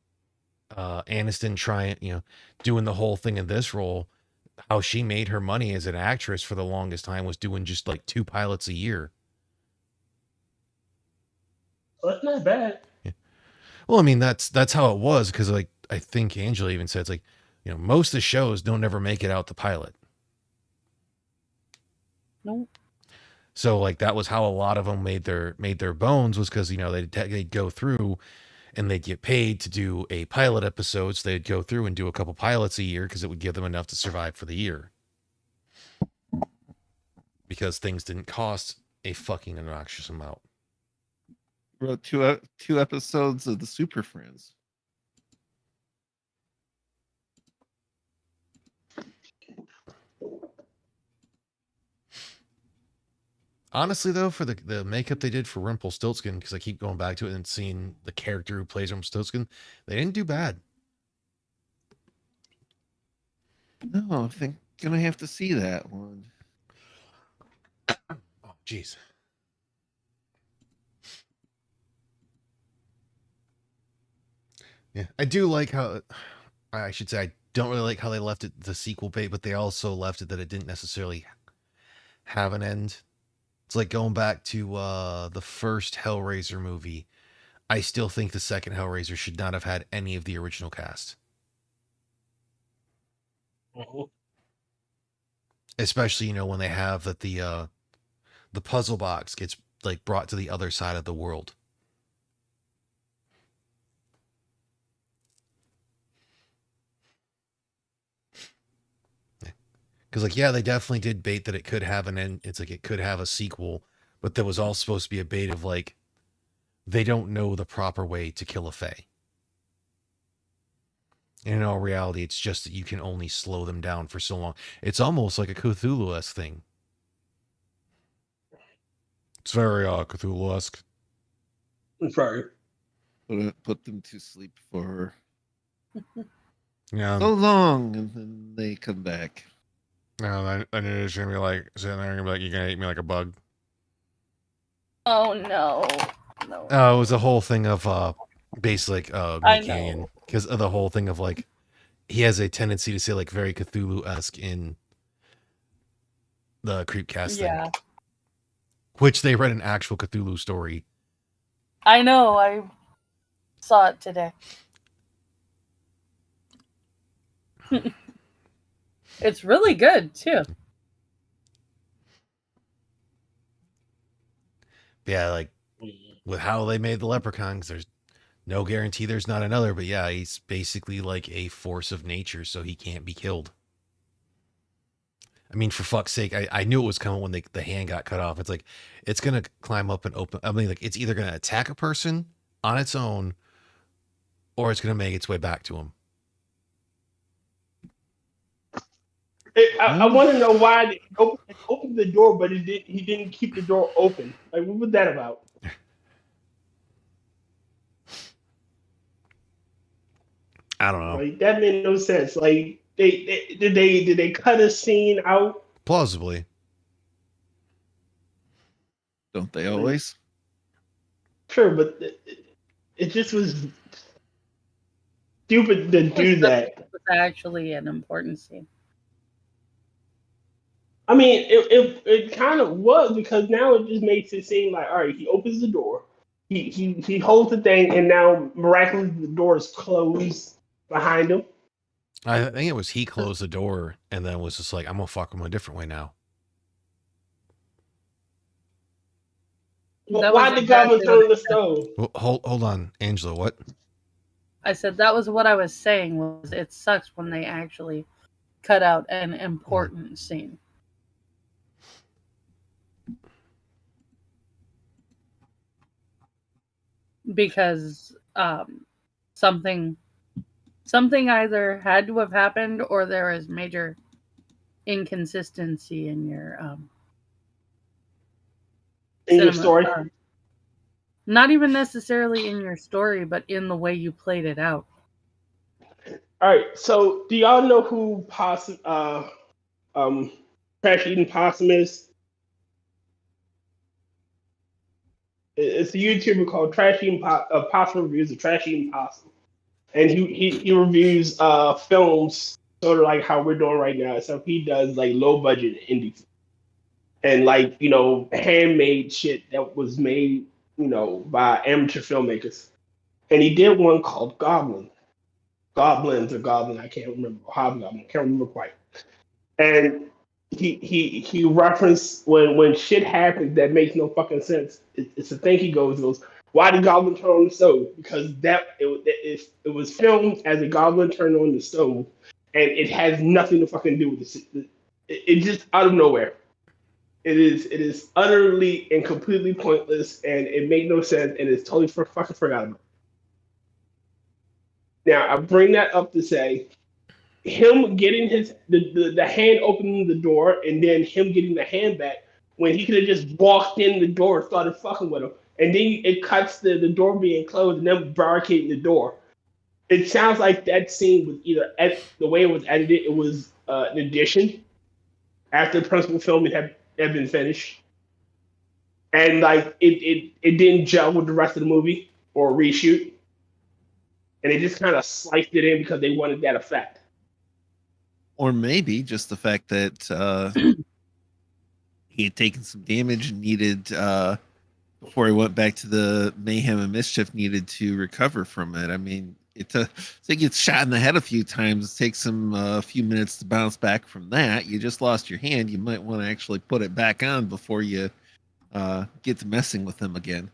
Aniston doing the whole thing in this role, how she made her money as an actress for the longest time was doing just like 2 pilots a year. Well, that's not bad. Yeah. Well, I mean, that's how it was because like I think Angela even said it's like, most of the shows don't ever make it out the pilot. Nope. So like that was how a lot of them made their bones was because they'd go through and they'd get paid to do a pilot episode. So they'd go through and do a couple pilots a year because it would give them enough to survive for the year. Because things didn't cost a fucking obnoxious amount. Wrote two episodes of the Super Friends. Honestly, though, for the makeup they did for Rumpelstiltskin, because I keep going back to it and seeing the character who plays Rumpelstiltskin, they didn't do bad. No, I think gonna have to see that one. Oh, jeez. Yeah, I do like how. I should say I don't really like how they left it the sequel bait, but they also left it that it didn't necessarily have an end. It's like going back to the first Hellraiser movie. I still think the second Hellraiser should not have had any of the original cast. Uh-huh. Especially, when they have that the puzzle box gets like brought to the other side of the world. Because like, yeah, they definitely did bait that it could have an end. It's like it could have a sequel, but there was all supposed to be a bait of like, they don't know the proper way to kill a fae. And in all reality, it's just that you can only slow them down for so long. It's almost like a Cthulhu-esque thing. It's very Cthulhu-esque. Sorry. Put them to sleep for Yeah. so long, and then they come back. No, then it's gonna be like sitting there and be like, "You gonna eat me like a bug?" Oh no. No. It was a whole thing of basic I Meat Canyon, know. because of the whole thing of like he has a tendency to say like very Cthulhu-esque in the Creepcast thing, Yeah. which they read an actual Cthulhu story. I know. I saw it today. It's really good too. Yeah, like with how they made the Leprechaun, 'cause there's no guarantee there's not another, but yeah, he's basically like a force of nature, so he can't be killed. I mean, for fuck's sake, I knew it was coming when the hand got cut off. It's like, it's going to climb up and open. I mean, like, it's either going to attack a person on its own or it's going to make its way back to him. I want to know why they opened the door, but he didn't keep the door open. Like, what was that about? I don't know. Like, that made no sense. Like, did they cut a scene out? Plausibly. Don't they always? Sure, but it just was stupid to do that. It was actually an important scene. I mean, it kind of was, because now it just makes it seem like, all right, he opens the door, he holds the thing, and now miraculously the door is closed behind him. I think it was he closed the door and then was just like, I'm going to fuck him a different way now. Well, why did Goblin turn on the stove? Well, hold on, Angela, what? I said that was what I was saying. Was it sucks when they actually cut out an important scene. Because something either had to have happened or there is major inconsistency in your Your story. Not even necessarily in your story, but in the way you played it out. All right, so do y'all know who Trash Eating Possum is? It's a YouTuber called Trash Eating Possum Reviews, a Trash Eating Possum, and he reviews films sort of like how we're doing right now. So he does like low budget indie and like handmade shit that was made by amateur filmmakers. And he did one called Goblins or Goblin, I can't remember, Hobgoblin, I can't remember quite. And he referenced when shit happens that makes no fucking sense. It's a thing he goes, why did Goblin turn on the stove? Because it was filmed as a Goblin turned on the stove, and it has nothing to fucking do with this. It just out of nowhere. It is utterly and completely pointless, and it made no sense, and it's totally fucking forgot about. Now I bring that up to say, him getting the hand opening the door, and then him getting the hand back when he could have just walked in the door and started fucking with him, and then it cuts the door being closed and then barricading the door. It sounds like that scene was either the way it was edited, it was an addition after the principal filming had been finished, and like it didn't gel with the rest of the movie or reshoot, and they just kind of sliced it in because they wanted that effect. Or maybe just the fact that he had taken some damage and needed, before he went back to the mayhem and mischief, needed to recover from it. I mean, he gets shot in the head a few times. It takes him a few minutes to bounce back from that. You just lost your hand. You might want to actually put it back on before you get to messing with him again.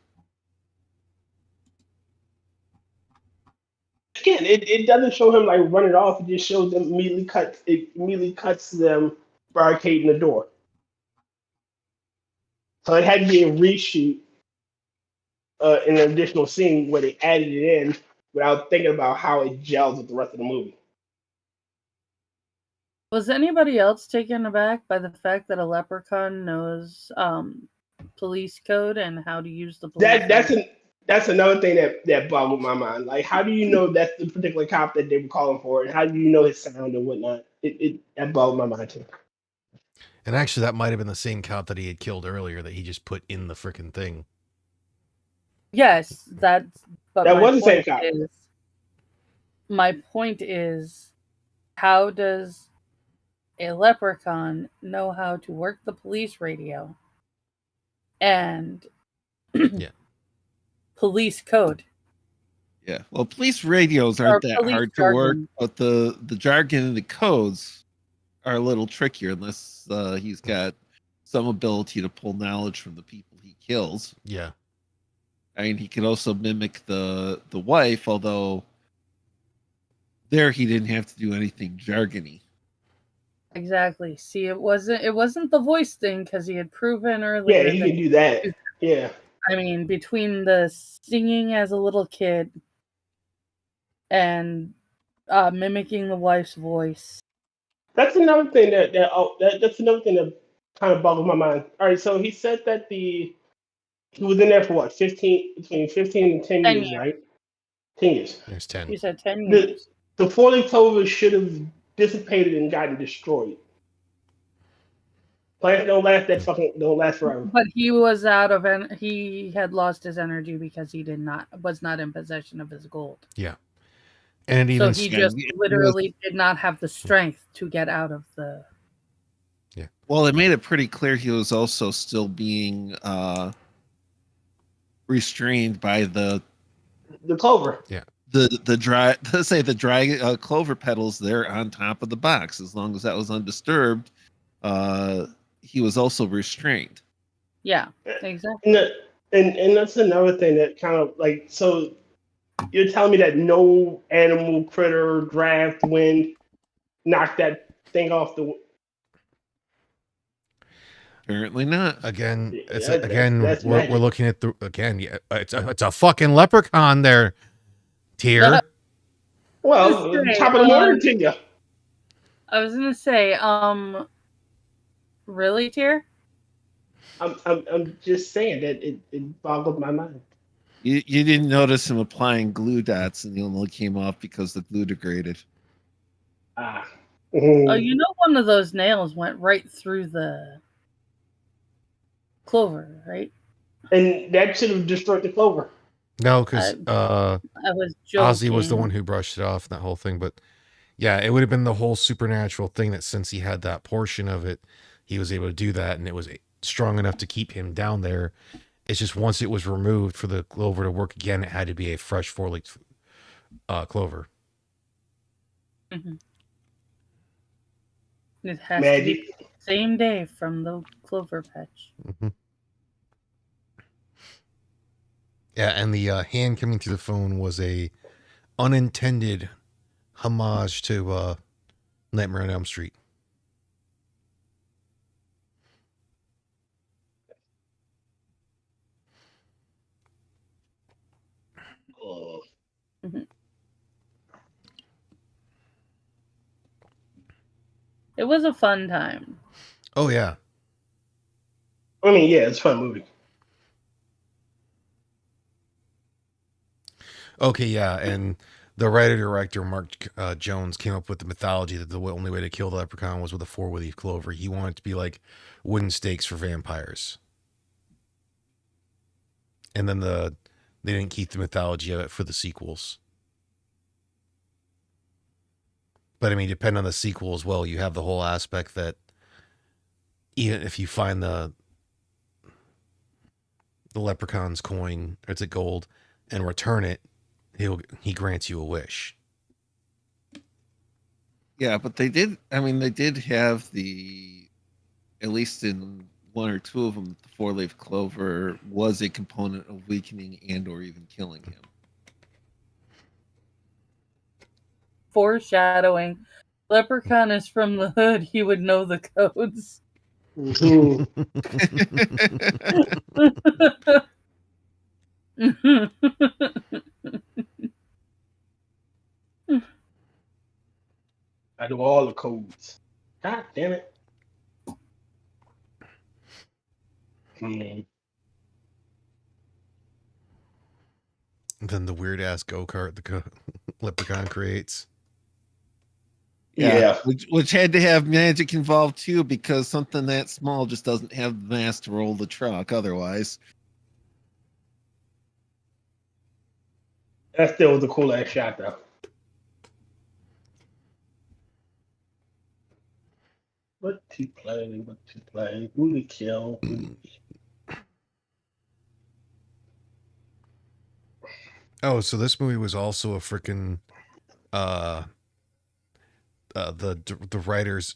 Again, it doesn't show him like running off. It just shows them immediately cuts them barricading the door. So it had to be a reshoot, in an additional scene where they added it in without thinking about how it gels with the rest of the movie. Was anybody else taken aback by the fact that a leprechaun knows police code and how to use the police? That's another thing that boggled my mind. Like, how do you know that's the particular cop that they were calling for, and how do you know his sound and whatnot? That boggled my mind too. And actually, that might have been the same cop that he had killed earlier that he just put in the freaking thing. Yes, that's. But That was the same cop. My point is, how does a leprechaun know how to work the police radio and police code? Yeah. Well, police radios aren't that hard to work, but the jargon and the codes are a little trickier unless he's got some ability to pull knowledge from the people he kills. Yeah. I mean, he could also mimic the wife, although there he didn't have to do anything jargony. Exactly. See, it wasn't the voice thing because he had proven earlier. Yeah, he can do that. Yeah. I mean, between the singing as a little kid and mimicking the wife's voice. That's another thing that's another thing that kind of boggles my mind. All right, so he said that he was in there for what, between 15 and 10 years, right? 10 years. There's 10. You said 10 years. The 4-leaf clover should have dissipated and gotten destroyed. Plants don't last forever. But he was he had lost his energy because he was not in possession of his gold. Yeah. And so he just literally did not have the strength to get out of the. Yeah. Well, it made it pretty clear he was also still being restrained by the clover. Yeah. The dry clover petals there on top of the box. As long as that was undisturbed, he was also restrained. Yeah, exactly. And that's another thing that kind of like, so you're telling me that no animal, critter, draft, wind knocked that thing off the. Apparently not. Again, that's we're looking at it's a fucking leprechaun there, Tyr. Well, top of the morning to you. I was gonna say, really, Tyr? I'm just saying that it boggled my mind. You didn't notice him applying glue dots, and he only came off because the glue degraded. Ah. Oh, you know, one of those nails went right through the clover, right? And that should have destroyed the clover. No, because I was joking. Ozzy was the one who brushed it off, that whole thing. But yeah, it would have been the whole supernatural thing that since he had that portion of it, he was able to do that, and it was strong enough to keep him down there. It's just once it was removed for the clover to work again, it had to be a fresh 4-leaf clover. Mm-hmm. It has to be the same day from the clover patch. Mm-hmm. Yeah, and the hand coming through the phone was a unintended homage to Nightmare on Elm Street. Mm-hmm. It was a fun time. Oh yeah. I mean, yeah, it's a fun movie. Okay, yeah, and the writer-director Mark Jones came up with the mythology that the only way to kill the leprechaun was with a 4-leaf clover. He wanted it to be like wooden stakes for vampires. And then they didn't keep the mythology of it for the sequels. But I mean, depending on the sequel as well, you have the whole aspect that even if you find the leprechaun's coin, or it's a gold, and return it, he grants you a wish. Yeah, but they did have at least in one or two of them, the 4-leaf clover was a component of weakening and or even killing him. Foreshadowing. Leprechaun is from the hood. He would know the codes. Mm-hmm. I do all the codes. God damn it. And then the weird ass go-kart the leprechaun creates. Yeah. Which had to have magic involved too, because something that small just doesn't have the mass to roll the truck otherwise. That still was a cool ass shot though. What to play? What to play? Who to kill? Oh, so this movie was also a freaking the writers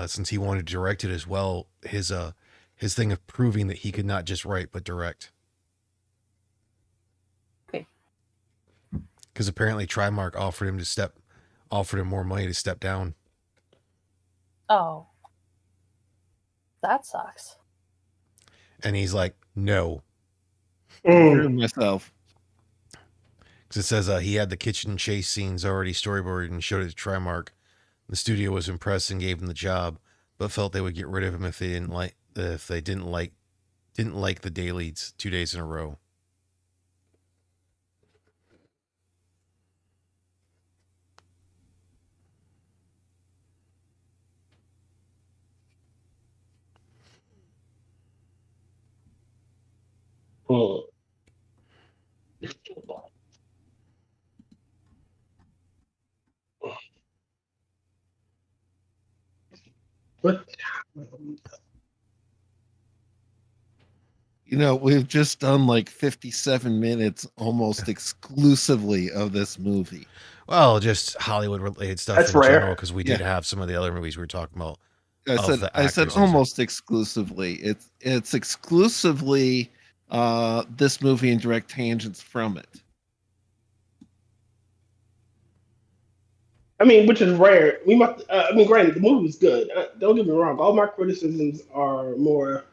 since he wanted to direct it as well, his thing of proving that he could not just write but direct. Okay. Because apparently Trimark offered him more money to step down. Oh. That sucks. And he's like, no. Confirm myself. Because it says he had the kitchen chase scenes already storyboarded and showed it to Trimark. The studio was impressed and gave him the job, but felt they would get rid of him if they didn't like the dailies 2 days in a row. What? You know, we've just done like 57 minutes almost exclusively of this movie. Well, just Hollywood related stuff That's in rare. general, because we did have some of the other movies we were talking about. I said almost exclusively. It's exclusively this movie and direct tangents from it. I mean, which is rare. We must. I mean, granted, the movie was good. Don't get me wrong. All my criticisms are more,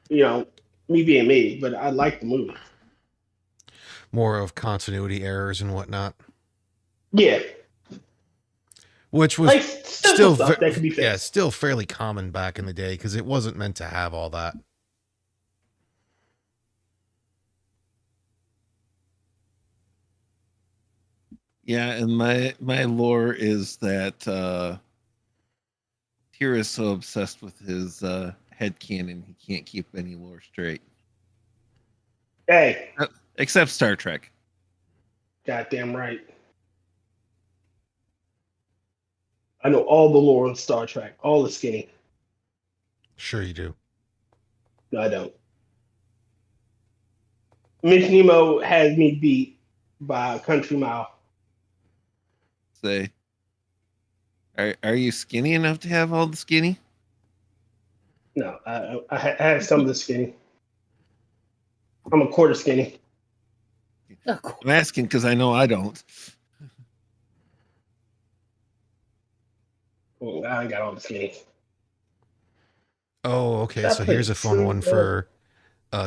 me being me. But I like the movie. More of continuity errors and whatnot. Yeah. Which was like, still stuff that could be fixed. Yeah, still fairly common back in the day because it wasn't meant to have all that. Yeah, and my lore is that Tyr is so obsessed with his headcanon he can't keep any lore straight. Hey. Except Star Trek. Goddamn right. I know all the lore on Star Trek, all the skinny. Sure you do. No, I don't. Mitch Nemo has me beat by a country mile. Say, are you skinny enough to have all the skinny? No, I have some of the skinny. I'm a quarter skinny. I'm asking because I know I don't. I ain't got all the skinny. Oh, okay. So here's a fun one for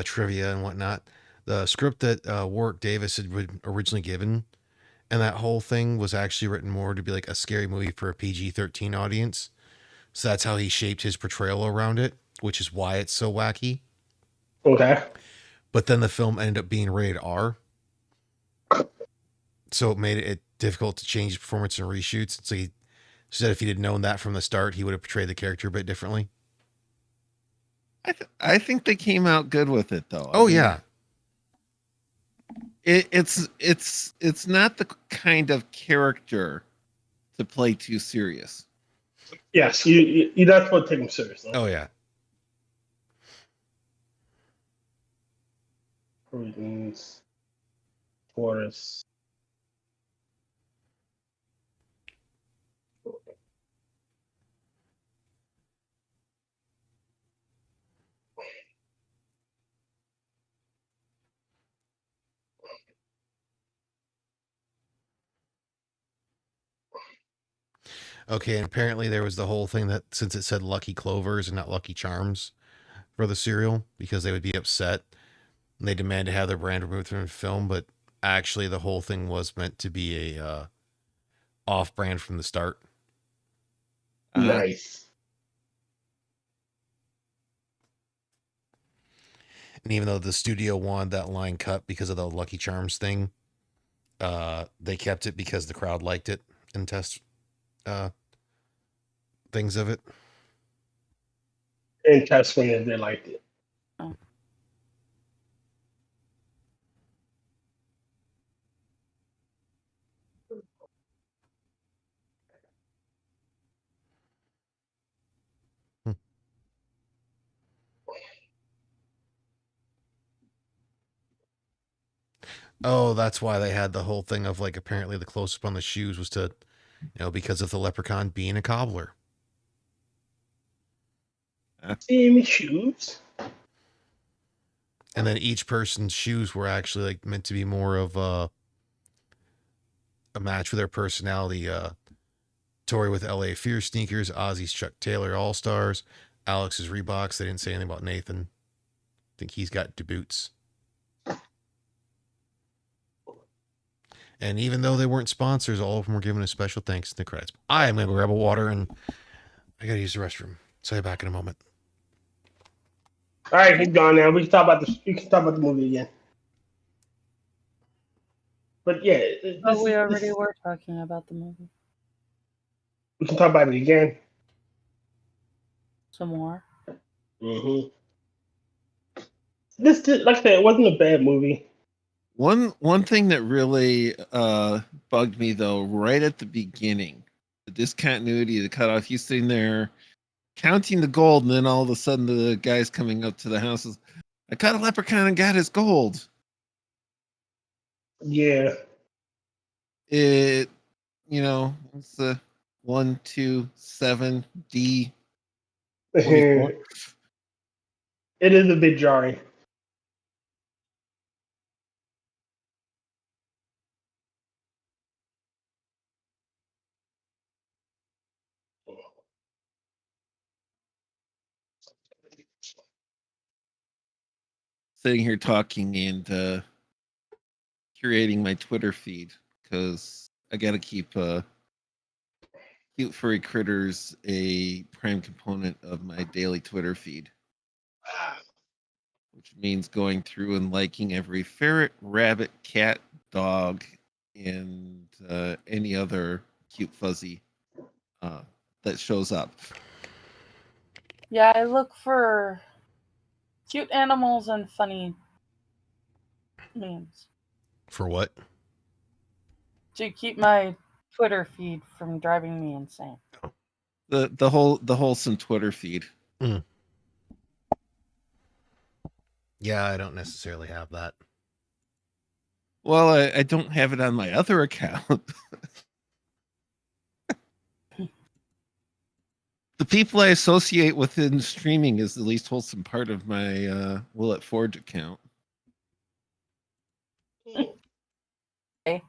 trivia and whatnot. The script that Warwick Davis had originally given, and that whole thing was actually written more to be like a scary movie for a PG-13 audience. So that's how he shaped his portrayal around it, which is why it's so wacky. Okay. But then the film ended up being rated R. So it made it difficult to change performance and reshoots. So he said if he'd had known that from the start, he would have portrayed the character a bit differently. I think they came out good with it, though. Oh, yeah. It's not the kind of character to play too serious. Yes, you're not supposed to take him seriously. Oh, yeah. Prudence, Taurus. Okay, and apparently there was the whole thing that since it said Lucky Clovers and not Lucky Charms for the cereal, because they would be upset and they demand to have their brand removed from the film, but actually the whole thing was meant to be a off-brand from the start. Nice. And even though the studio wanted that line cut because of the Lucky Charms thing, they kept it because the crowd liked it and test things of it. And test screeners, they liked it. Oh. Oh, that's why they had the whole thing of like apparently the close up on the shoes was to, because of the leprechaun being a cobbler. Same shoes. And then each person's shoes were actually like meant to be more of a match with their personality. Tori with LA Fear sneakers, Ozzy's Chuck Taylor All Stars, Alex's Reeboks. They didn't say anything about Nathan. I think he's got the boots. And even though they weren't sponsors, all of them were given a special thanks in the credits. I am going to grab a water and I got to use the restroom. So you back in a moment. All right, he's gone now. We can talk about the movie again. But yeah, we already were talking about the movie. We can talk about it again. Some more. Mm-hmm. This, like I said, it wasn't a bad movie. One thing that really bugged me though, right at the beginning, the discontinuity, the cutoff. He's sitting there counting the gold, and then all of a sudden the guy's coming up to the house. I caught a leprechaun and got his gold. Yeah. It's the 127 D. 44. It is a bit jarring. Sitting here talking and curating my Twitter feed because I got to keep cute furry critters a prime component of my daily Twitter feed, which means going through and liking every ferret, rabbit, cat, dog, and any other cute fuzzy that shows up. Yeah, I look for cute animals and funny memes. For what? To keep my Twitter feed from driving me insane. The wholesome Twitter feed. Mm. Yeah, I don't necessarily have that. Well, I don't have it on my other account. The people I associate within streaming is the least wholesome part of my Will It Forge account. I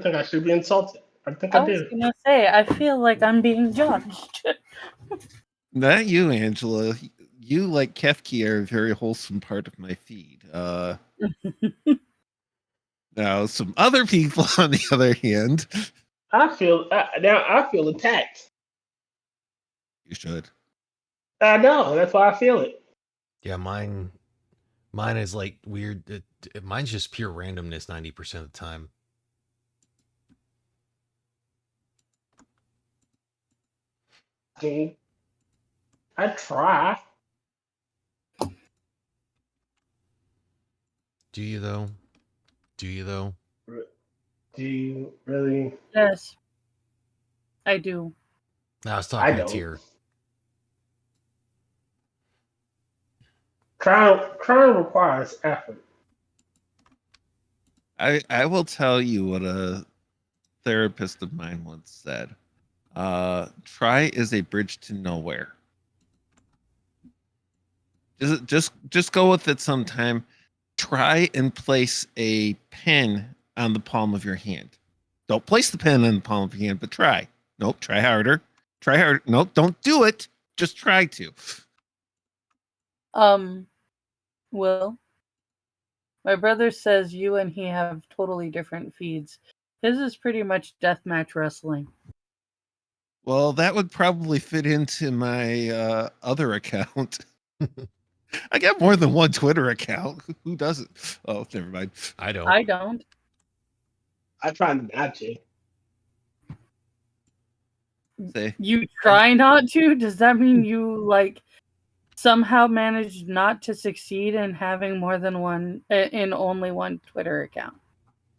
think I should be insulted. I think I I was did. gonna say, I feel like I'm being judged. Not you, Angela. You, like Kefki, are a very wholesome part of my feed. Now, some other people, on the other hand, I feel attacked. you should. I know. That's why I feel it. Yeah, mine is like weird. Mine's just pure randomness 90% of the time. I try. Do you though? Do you really? Yes, I do. No, I was talking to don't. Tier. Trying requires effort. I will tell you what a therapist of mine once said. Try is a bridge to nowhere. Just go with it sometime. Try and place a pen on the palm of your hand. Don't place the pen on the palm of your hand, but try. Nope, try harder. Try harder. Nope, don't do it. Just try to. Will, my brother says you and he have totally different feeds. His is pretty much deathmatch wrestling. Well, that would probably fit into my other account. I got more than one Twitter account. Who doesn't? Oh, never mind. I don't. I don't. I try not to. Say, You try not to? Does that mean you somehow managed not to succeed in having more than one in only one Twitter account?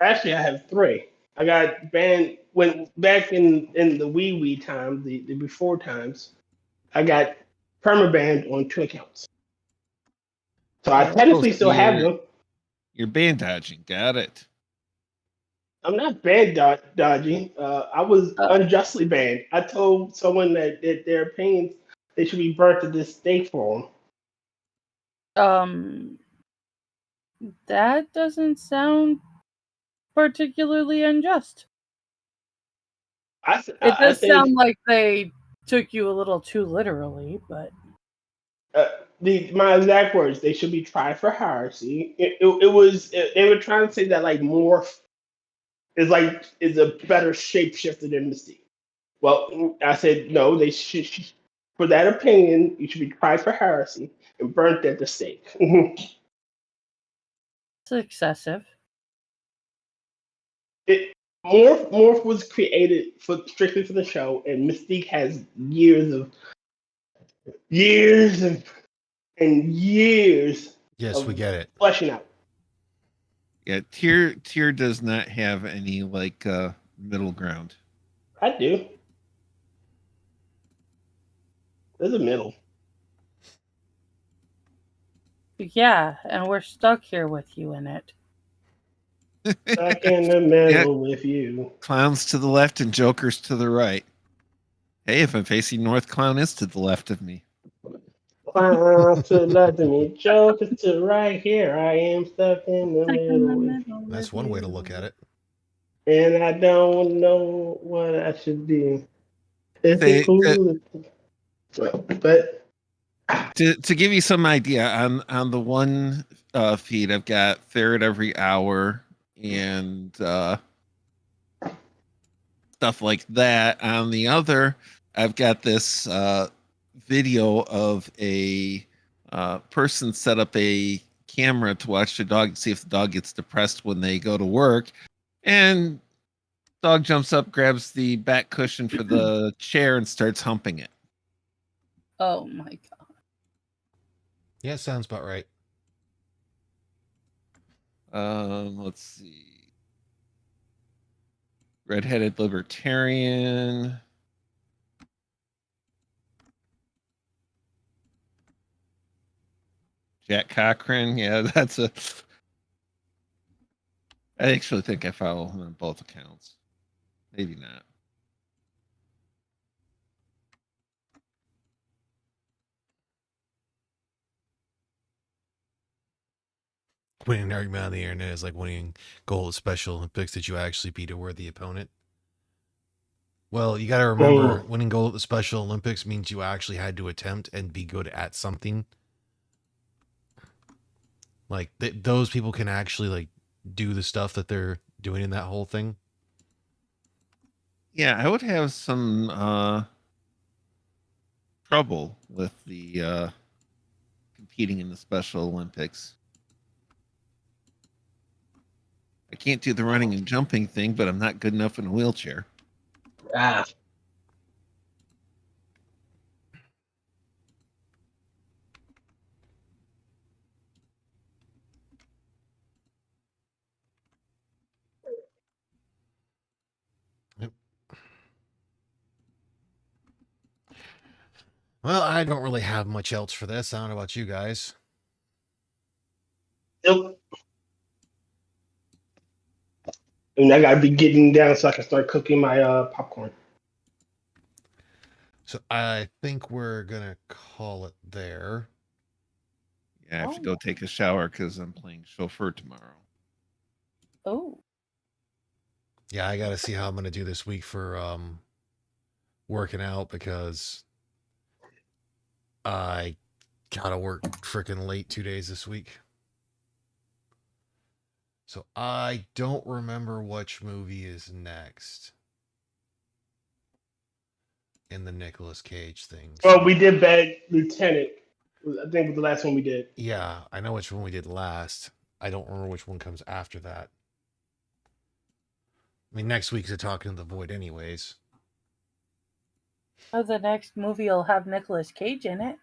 Actually, I have 3. I got banned when back in the wee time, the before times. I got permabanned on 2 accounts. So I technically still have them. You're band dodging. Got it. I'm not banned dodging. I was unjustly banned. I told someone that their opinions they should be burnt at this stake for them. That doesn't sound particularly unjust. It does sound like they took you a little too literally, but my exact words, they should be tried for heresy. They were trying to say that like Morph is a better shapeshifter than Mystique. Well, I said no. They should for that opinion, you should be tried for heresy and burnt at the stake. It's excessive. Morph was created strictly for the show, and Mystique has years and years. Yes, we get it. Fleshing out. Yeah, Tyr does not have any like middle ground. I do. There's a middle. Yeah, and we're stuck here with you in it. Stuck in the middle with you. Clowns to the left and jokers to the right. Hey, if I'm facing north, clown is to the left of me. Clowns to the left of me, jokers to right. Here I am stuck in the middle. That's one way to look at it. And I don't know what I should do. It's cool. But to give you some idea, on the one feed, I've got Ferret Every Hour and stuff like that. On the other, I've got this video of a person set up a camera to watch the dog, see if the dog gets depressed when they go to work, and dog jumps up, grabs the back cushion for the chair, and starts humping it. Oh my god. Yeah, sounds about right. Let's see. Redheaded Libertarian. Jack Cochran. Yeah, that's a... I actually think I follow him on both accounts. Maybe not. Winning an argument on the internet is like winning gold at Special Olympics. Did you actually beat a worthy opponent? Well, you got to remember, winning gold at the Special Olympics means you actually had to attempt and be good at something. Like those people can actually like do the stuff that they're doing in that whole thing. Yeah, I would have some trouble with the competing in the Special Olympics. I can't do the running and jumping thing, but I'm not good enough in a wheelchair. Ah. Yep. Well, I don't really have much else for this. I don't know about you guys. Nope. And I gotta be getting down so I can start cooking my popcorn. So I think we're gonna call it there. Yeah, I have to go take a shower because I'm playing chauffeur tomorrow. Oh. Yeah, I got to see how I'm gonna do this week for working out because I gotta work freaking late 2 days this week. So I don't remember which movie is next in the Nicolas Cage thing. Well, we did Bad Lieutenant. I think was the last one we did. Yeah, I know which one we did last. I don't remember which one comes after that. I mean, next week's a Talking to the Void anyways. Oh, the next movie will have Nicolas Cage in it.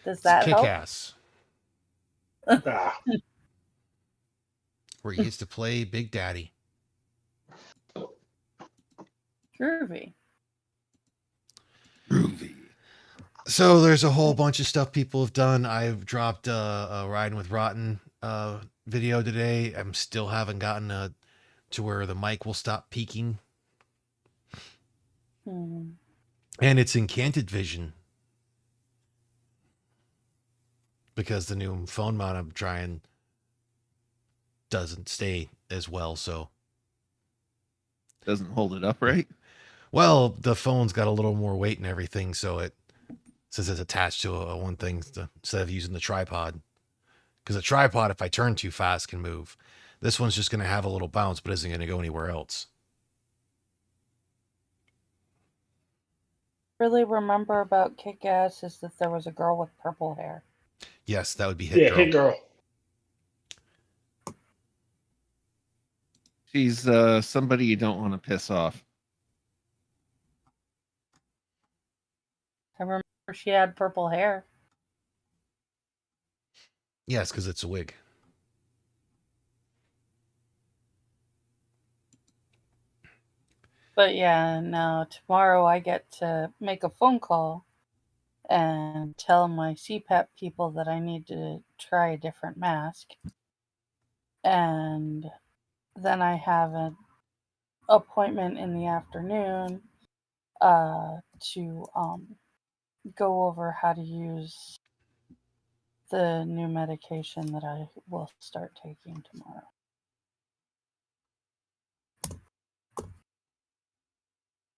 Does that help? Kick-Ass. Where he gets to play Big Daddy. Groovy. Groovy. So there's a whole bunch of stuff people have done. I've dropped a Riding with Rotn video today. I'm still haven't gotten to where the mic will stop peaking. Hmm. And it's Incanted Vision. Because the new phone mount I'm trying doesn't stay as well, so. Doesn't hold it upright. Well, the phone's got a little more weight and everything, so since it's attached to a one thing instead of using the tripod. Because a tripod, if I turn too fast, can move. This one's just going to have a little bounce, but isn't going to go anywhere else. Really remember about Kick-Ass is that there was a girl with purple hair. Yes, that would be Hit Girl. Hit Girl. She's somebody you don't want to piss off. I remember she had purple hair. Yes, because it's a wig. But yeah, now tomorrow I get to make a phone call and tell my CPAP people that I need to try a different mask. And then I have an appointment in the afternoon to go over how to use the new medication that I will start taking tomorrow.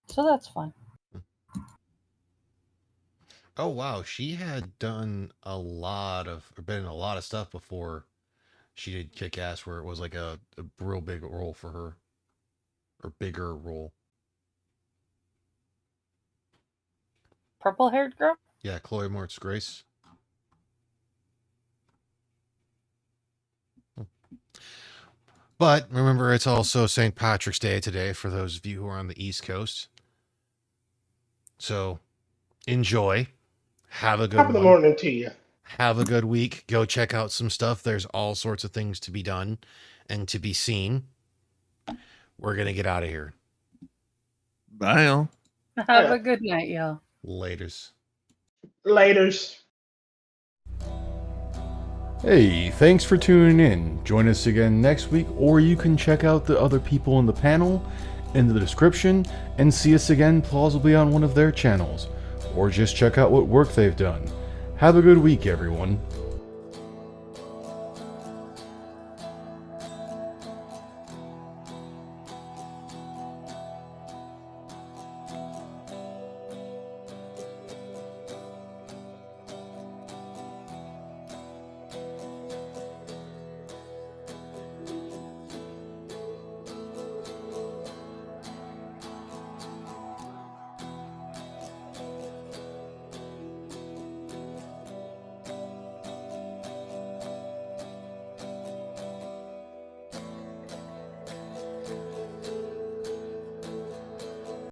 So that's fun. Oh, wow. She had done been in a lot of stuff before she did Kick-Ass, where it was like a real big role for her. Or bigger role. Purple-haired girl? Yeah, Chloe Moretz Grace. But remember, it's also St. Patrick's Day today for those of you who are on the East Coast. So enjoy. Have a good Top of the one. morning to you. Have a good week. Go check out some stuff. There's all sorts of things to be done and to be seen. We're going to get out of here. Bye, all. Have a good night, y'all. Laters. Laters. Hey, thanks for tuning in. Join us again next week, or you can check out the other people in the panel in the description and see us again plausibly on one of their channels, or just check out what work they've done. Have a good week, everyone.